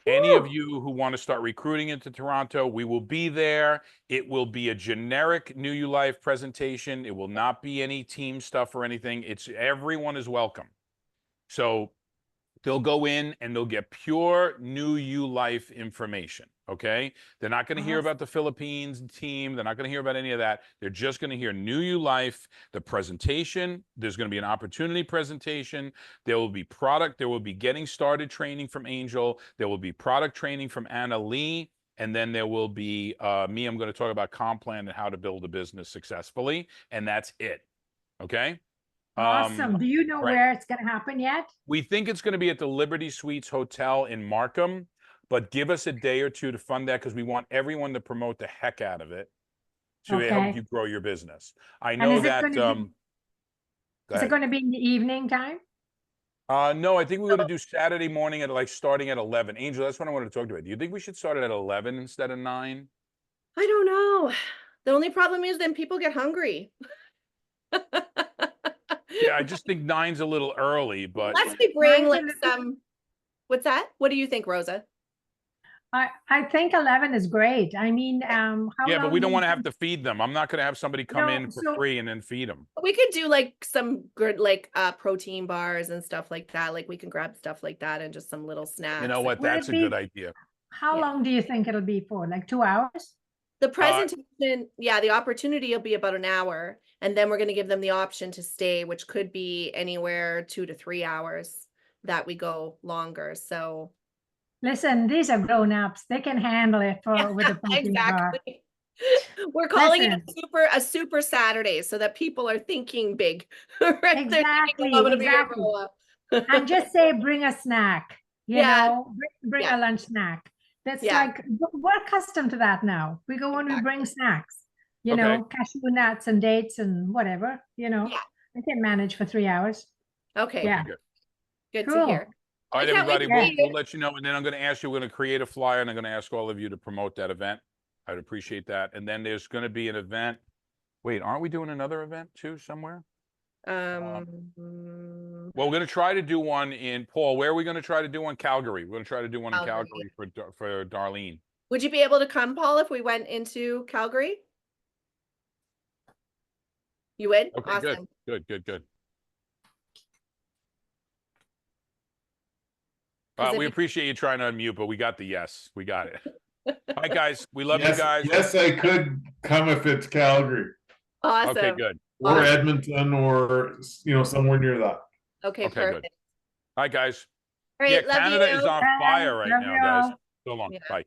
Any of you who want to start recruiting into Toronto, we will be there. It will be a generic New You Life presentation. It will not be any team stuff or anything. Everyone is welcome. So they'll go in and they'll get pure New You Life information. Okay. They're not going to hear about the Philippines team. They're not going to hear about any of that. They're just going to hear New You Life, the presentation. There's going to be an opportunity presentation. There will be product. There will be getting started training from Angel. There will be product training from Anna Lee. And then there will be me. I'm going to talk about comp plan and how to build a business successfully. And that's it. Okay. Awesome. Do you know right. where it's going to happen yet? We think it's going to be at the Liberty Suites Hotel in Markham, but give us a day or two to fund that because we want everyone to promote the heck out of it to help you grow your business. I know that. Is it going to be in the evening time? No, I think we're going to do Saturday morning at like starting at 11. Angel, that's what I wanted to talk to you about. Do you think we should start it at 11 instead of 9? I don't know. The only problem is then people get hungry. Yeah, I just think 9's a little early, but Unless we bring like some, what's that? What do you think, Rosa? I think 11 is great. I mean, how yeah, but long we do don't you want to think- have to feed them. I'm not going to have somebody come in for free and then feed them. We could do like some good like protein bars and stuff like that. Like we can grab stuff like that and just some little snacks. You know what? Would That's it a be- good idea. How long do you think it'll be for? Like 2 hours? The presentation, yeah, the opportunity will be about an hour. And then we're going to give them the option to stay, which could be anywhere 2 to 3 hours that we go longer. So Listen, these are grown-ups. They can handle it with a protein bar. exactly. We're calling Listen. it a super Saturday so that people are thinking big. Right? They're thinking, Exactly, "Oh, I'm gonna be here for exactly. a while." And just say, bring a snack, you Yeah. know, bring Yeah. a lunch snack. That's Yeah. like, we're accustomed to that now. We go and we bring snacks, you Okay. know, cashew nuts and dates and whatever, you know. Yeah. I can manage for 3 hours. Okay, Yeah. Good. good to Cool. hear. All right, I can't wait everybody, to we'll see let you know. And then I'm going to ask you, we're going to create a flyer and I'm going to ask all of you to promote that event. I'd appreciate that. And then there's going to be an event. Wait, aren't we doing another event too somewhere? Well, Well, we're going to try to do one in Paul. Where are we going to try to do one? Calgary. We're going to try to do one in Calgary. Calgary for Darlene. would you be able to come, Paul, if we went into Calgary? You would? Okay, Awesome. good. 'Cause if We you- appreciate you trying to unmute, but we got the yes. We got it. All right, guys. We love Yes, you guys. yes, I could come if it's Calgary Awesome. Okay, good. or Awesome. Edmonton or, somewhere near that. Okay, Okay, perfect. good. All right, guys. All Yeah, right, love Canada you. is on Bye. fire right Love now, you guys. all. So long. Yeah. Bye.